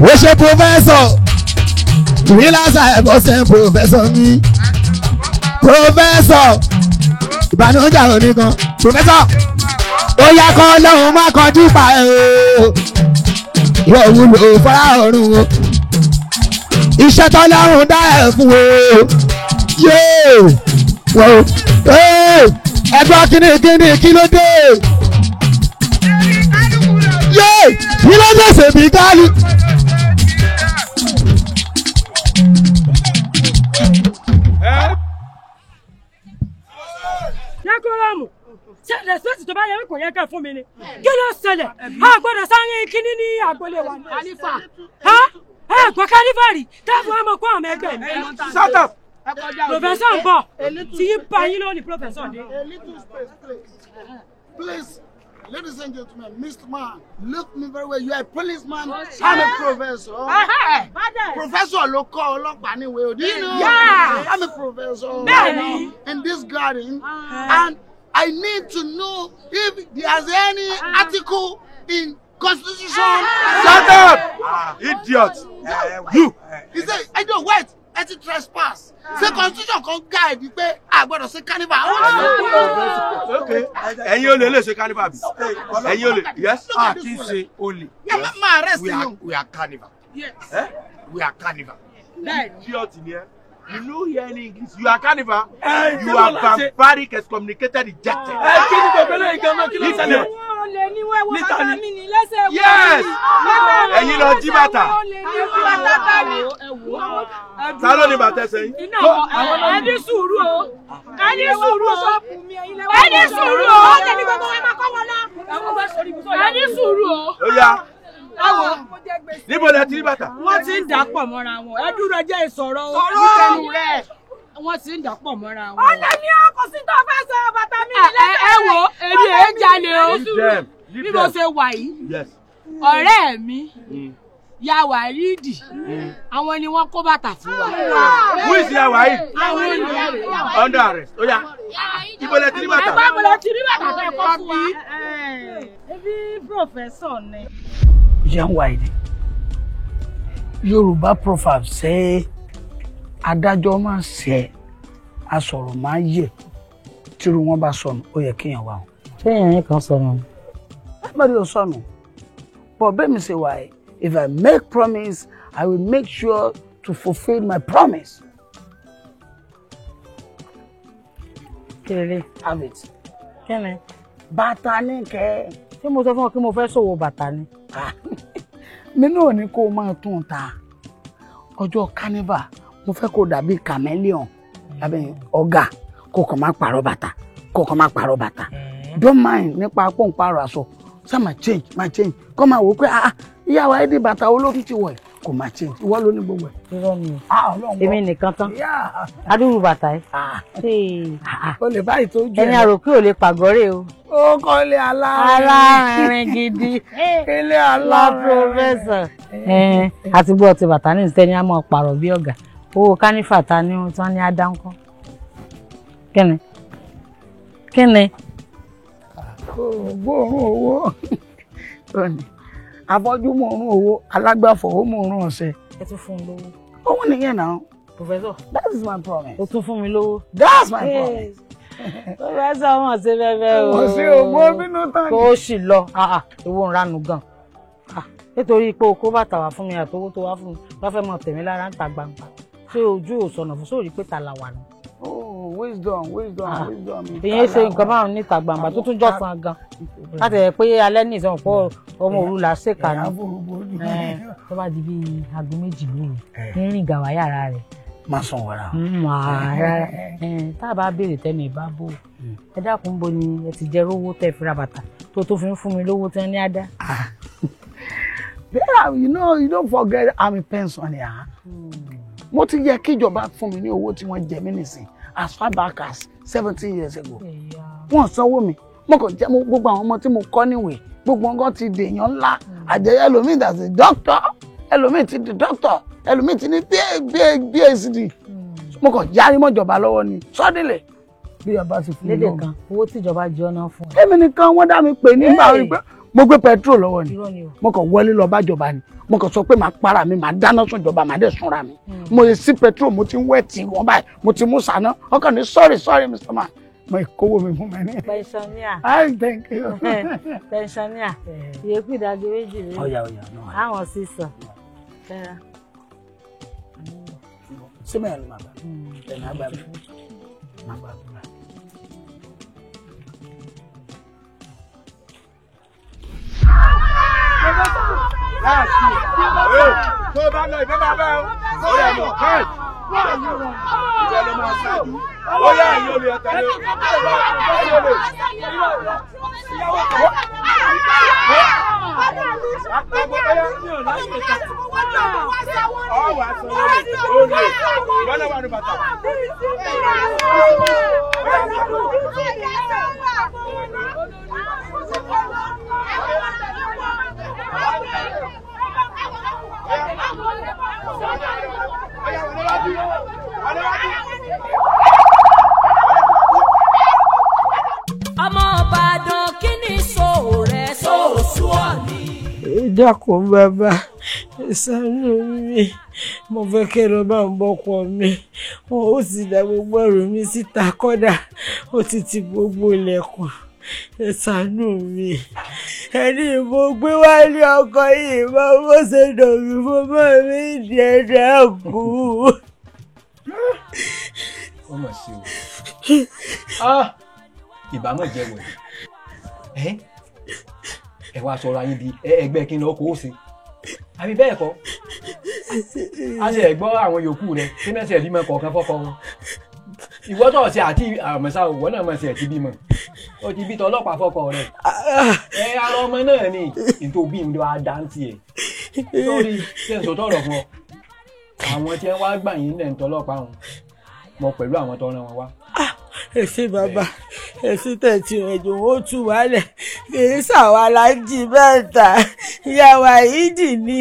ó ṣe pòfẹ́sọ̀ ìrìnlásà ẹ̀kọ́ ṣe pòfẹ́sọ̀ mi pòfẹ́sọ̀ ìbànújà oníkan pòfẹ́sọ̀ ó yá kọ́ lọ́hùn má kọjú pa ẹ̀ o ìwọ wúlò fọ́lá ọ̀run o iṣẹ́ tọ́lọ́run dá ẹ̀ fún o yéé wọ́n ẹgbẹ́ kíni kí ló dé yéé kí ló dé ṣèbí kálí. Yakoramu ṣe respect tó bá yẹ kò yẹ ká fún mi ni kí ló ṣẹlẹ̀ a gbọ́dọ̀ sáré kíní ní àgbọ̀lé wa ní. ẹ gbọ́ kálífàrì táàbù ọmọ kó àwọn ẹgbẹ́ mi. Shut up. Professor ń bọ̀ tí yín bá yín lónìí professor dé. Please, ladies and gentlemen, Mr. Man, look me very well. You are a policeman. I'm a professor. Professor ló kọ́ ọlọ́pàá níwèé o. Do you know? Yeah. I'm a professor in this garden, and I need to know if there's any article in Constitution. Shut up! Idiot! You! He said, I don't wait. ẹ ti trespass. Ṣé constitution kan guide pé a gbọ́dọ̀ ṣe carnival? Okay. Ẹ̀yin olè lè ṣe carnival bí? Ẹ̀yin olè, yes? Kí n ṣe olè. Máa arrest you. We are carnival. Yes. We are carnival. Then. Idiot in here. You know hear any English? You are carnival. You are barbaric, excommunicated, rejected. Yes. Ẹ̀yin lọ jí bàtà. Ta ló ní bàtà ẹsẹ̀ yìí? Ẹni sùúrù o. Ẹni sùúrù o. Ẹni sùúrù o. Ẹni gbogbo wa máa kọ́ wọn lọ. Ẹni sùúrù o. Ó yá. Níbo lẹ ti rí bàtà? Wọ́n ti ń dàpọ̀ mọ́ra wọn. Ẹ dúró jẹ́ ìsọ̀rọ̀ o. Sọ̀rọ̀ rẹ̀. Wọ́n ti ń dàpọ̀ mọ́ra wọn. Ọ̀lẹ ni ọkọ̀ sí tó fẹ́ sọ bàtà mi lẹ́sẹ̀. Ẹ wo èmi èé jalè o. Bí mo ṣe wà yìí. Ọ̀rẹ́ mi. Ya Wàrídì. Àwọn ni wọ́n kó bàtà fún wa. Who is Ya Wàrídì? Àwọn ni under arrest. Ó yá. Ibo lẹ ti rí bàtà? Ẹgbẹ́ mo lẹ ti rí bàtà tó kọ́ fún wa. Ebi professor ni. Young Wide. Yoruba proverb say adájọ́ máa ń ṣe asọ̀rọ̀ máa ń yẹ tírú wọn bá sọnù ó yẹ kéèyàn wà. Ṣé èèyàn yín kan sọnù? Everybody ò sọnù. But bẹ́ẹ̀ mi ṣe wà if I make promise, I will make sure to fulfill my promise. Kéré. Have it. Kẹ́ni. Bàtà ní kẹ́. Ṣé mo sọ fún ọ pé mo fẹ́ ṣòwò bàtà ni? Mi náà ní kó o máa tún ta. Ọjọ́ carnival, mo fẹ́ kó o dàbí chameleon, dàbí ọ̀gá, kó o kàn máa pààrọ̀ bàtà, kó o kàn máa pààrọ̀ bàtà. Don't mind nípa pọ́ǹpààrọ̀ aṣọ. Ṣé máa change. Kọ́ máa wò pé ìyá wa ẹ̀dí bàtà olókùn ti wọ̀ ẹ̀ kò máa change. Ìwọ ló ní gbogbo ẹ̀. Irọ́ ni. Èmi nìkan tán. Adúrú bàtà ẹ̀. O lè báyìí tó jù ẹ̀. Ẹni àròkè ò lè pàgọ́rè o. Ó kọ́ ilé alárinrin gidi. Ilé alárinrin. Professor. Àti gbọ́ ti bàtà ní ìsẹ́ni á mọ̀ pààrọ̀ bí ọ̀gá. Owó kánífà ta ni wọ́n tán ní adáńkọ́. Kíni? Gbóòórùn owó. Afọ́jú mòórùn owó, alágbàfọ̀ ó mòórùn ọ̀sẹ̀. Ẹ tún fún mi lówó. Owó nìyẹn náà. Professor. That is my promise. O tún fún mi lówó. That's my promise. Professor wọn ṣe bẹ́ẹ̀ o. Mo ṣe ògbó bínú tán. Kó o sì lọ. Ewo ń ránu gan. Nítorí pé o kó bàtà wá fún mi àtowó tó wá fún mi, wọ́n fẹ́ mọ tẹ̀mí lára ń ta gbangba. Ṣé ojú ò sọnà fún sórí pé ta la wà ní? Wisdom. Ìyẹn ṣe nǹkan márùn-ún níta gbangba tó tún jọ̀sán gan. Láti ẹ̀ pé alẹ́ ní ìsọ̀rọ̀ pọ̀ ọmọ òru là ṣèkà ní. Tó bá di bíi aago 2 lóru, ní rìn gàwá yàrá rẹ̀. Má sàn wàrà. Tá a bá béèrè tẹ́nu ìbá bò. Ẹ dákun bo ni ẹ ti jẹ rówó tẹ́ fi ra bàtà tó fi ń fún mi lówó tẹ́ ní àdá. You don't forget I'm a pensioner. Mo ti yẹ kí ìjọba fún mi ní owó tí wọ́n jẹ mí nísìn as far back as 17 years ago. Wọ́n sanwó mi. Mo kàn jẹ́ gbogbo àwọn ọmọ tí mo kọ́ níwèé. Gbogbo nǹkan ti dèèyàn ńlá. Àjẹyẹ ẹlòmíì that's a doctor. Ẹlòmíì ti di doctor. Ẹlòmíì ti ní PhD. Mo kàn járí mọ́ ìjọba lọ́wọ́ ni. Suddenly bí ìjọba ti fún mi lọ́wọ́. Lédè kan, owó tí ìjọba jẹ́ ọ̀nà fún. Èmi nìkan wọ́n dá mi pè nígbà orí pé mo gbé petrol lọ́wọ́ ni. Mo kàn wọlé lọ bá ìjọba ni. Mo kàn sọ pé màá para mi, màá dáná sun ìjọba, màá dẹ̀ sunra mi. Mo lè sí petrol, mo ti ń wẹ̀ tí wọ́n báyìí, mo ti mú sànà. Ọkàn ní sorry Mr. Man. Mo ìkówó mi fún mi ní. Pensioner. Thank you. Pensioner. Ìyókù ìdájọ́ méjì rẹ̀. Ọ̀yà. Àwọn sísọ. Símẹ̀ ẹ̀ ló máa bá. Ẹ̀ máa gbà mí. Máa gbà mí. Tó bá lọ ìfẹ́ máa bẹ́ ọ́. Ó yẹ lọ káì. Ìjọ ló máa ṣáájú. Ó yẹ ẹ̀yin olè ẹ̀tẹ̀lé. Ẹ̀yin olè. Ọmọ Ìbàdàn kí ni sòó rẹ̀ sòó sú ọ ni. Dákun bàbá, ṣàánú mi, mo fẹ́ kí ẹ lọ bá ń bọ́kọ mi ó sì dá gbogbo ẹrù mi síta kọ́dà ó ti ti gbogbo ilẹ̀kùn ẹ ṣàánú mi ẹni mo gbé wálé ọkọ yìí mo bó ṣe dòbí fún mọ́ mi ìdí ẹ̀dá kú. ó mà ṣe o ìbámu jẹ wẹ̀ ẹ wá sọ̀rọ̀ ayé di ẹgbẹ́ kí n lọ kó o sí àbí bẹ́ẹ̀ kọ́ a ṣe gbọ́ àwọn yòókù rẹ tí náà ṣe bímọ kọ̀ọ̀kan fọ́kọ wọn ìwọ tó ṣe àti àmọ́sá òwò náà mọ̀ sí ẹ̀ ti bímọ ó ti bí tọlọ́pàá fọ́kọ rẹ ara ọmọ náà ni ìtòbí mi wá dáńtì ẹ̀ sórí ṣe ń sòtọ́ ọ̀rọ̀ fún ọ àwọn tí wọ́n wá gbà yín lẹ̀ ń tọlọ́pàá wọn mọ pẹ̀lú àwọn tó rán wọn wá. èsì bàbá èsì tẹ̀tì ẹ̀dùn ó tú wálẹ̀ kì í ṣàwọn aláǹjì mẹ́ta ìyàwó àyídì ni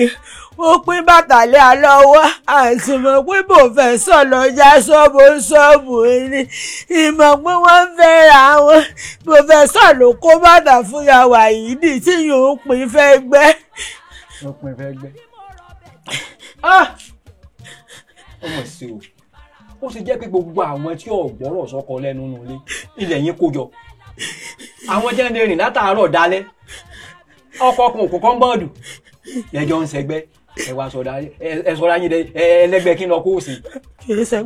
ó pín bàtà lé alọ́wọ́ àti mọ̀ pé bò fẹ́ sọ̀lọ́ já ṣọ́ọ̀bù ni ìmọ̀ pé wọ́n ń fẹ́ra wọn bò fẹ́ sọ̀lọ́ kó bàtà fún ìyàwó àyídì tí yóò pín fẹ́ gbẹ́. ó pín fẹ́ gbẹ́. ọmọ sí o ó sì jẹ́ pé gbogbo àwọn tí ò gbọ́rọ̀ sọ́kọ lẹ́nu nulẹ̀ ilẹ̀ yín kó jọ àwọn jẹ́ ń rìn látàárọ̀ dalẹ́ ọkọ̀ ọkùn òkú kọ́ńbọ́ọ̀dù ẹjọ́ ń sẹgbẹ́ ẹ wá sọ̀dá ẹ sọ̀rọ̀ ayé ẹlẹ́gbẹ́ kí n lọ kó o sí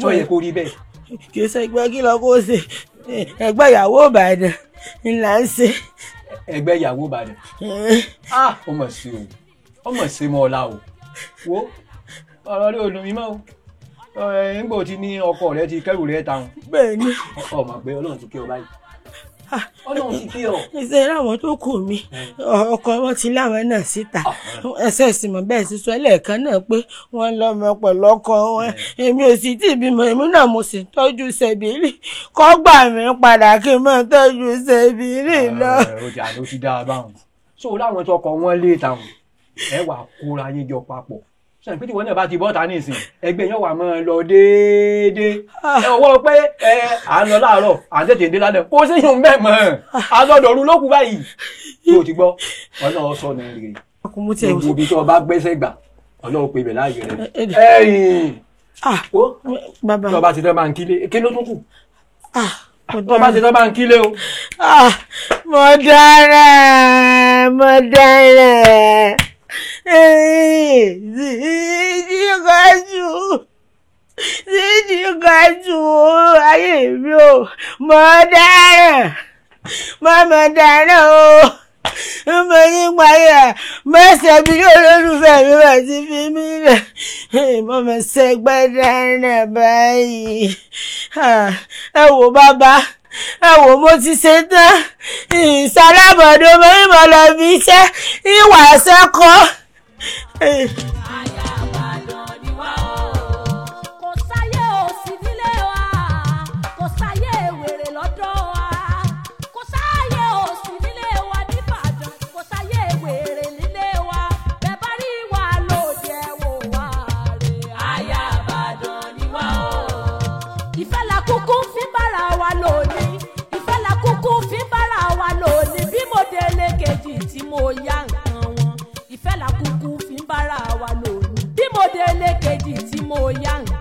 tó yẹ kó rí bẹ́ẹ̀. kì í ṣẹgbẹ́ kí lọ kó o sí ẹgbẹ́ ìyàwó Ìbàdàn ńlá ń ṣe. ẹgbẹ́ ìyàwó Ìbàdàn ọmọ sí o ọmọ sí mọ́ ọ̀la o wo ọ̀rọ̀ rí olùmí mímọ́ o nígbà tí ní ọkọ rẹ ti kẹrù rẹ táwọn. bẹ́ẹ̀ni. ọmọ pé Ọlọ́run ti kí ọ báyìí. Ọlọ́run ti kí ọ. ìṣe láwọn tó kù mí ọkọ wọn ti láwọn náà síta ẹsẹ ìsìnmọ bẹ́ẹ̀ sì sọ lẹ́ẹ̀kan náà pé wọ́n lọ́mọ pẹ̀lú ọkọ wọn èmi ò sì tí ì bímọ èmi náà mo sì tọ́jú sẹbìrì kọ gbà mí padà kí n máa tọ́jú sẹbìrì lọ. ọjà ló ti dáa báwọn so láwọn tó kọ wọn lé táwọn ẹ wà kóra yín jọ papọ̀ sọ pé tíwọ́n náà bá ti bọ́ta nísìn ẹgbẹ́ yẹn wà máa lọ déédéé ẹ ọwọ́ pé à ń lọ láàárọ̀ à ń tètè dé lálẹ́ kó séyìn bẹ́ẹ̀ mọ́ alọ́dọ̀ọ́rùn ló kù báyìí tí o ti gbọ́ ọlọ́run sọ ní rèé gbogbo ibi tí wọ́n bá gbẹ́sẹ̀ gbà ọlọ́run pé ibẹ̀ láàyè rẹ̀ ẹ̀yìn tí wọ́n bá ti tẹ́ bá ń kílé kí ló tún kù tí wọ́n bá ti tẹ́ bá ń kílé o. mo dára sídìgájú ayé mi ò mọ̀ dára o mo ní payà mẹ́sẹ̀ bí olólùfẹ́ mi wà sí fi mí rẹ̀ mo mọ̀ sẹ́gbẹ́ dára báyìí ẹ wò bàbá ẹ wò mo ti ṣe tán ìsalábọ̀dọ̀ mo ń bọ̀ lọ bí iṣẹ́ ìwà sẹ́kọ̀ọ́. mo yá nǹkan wọn ìfẹ́ làkúkú fi ń bára wa lò ní bí mo délé kejì tí mo yá nǹkan.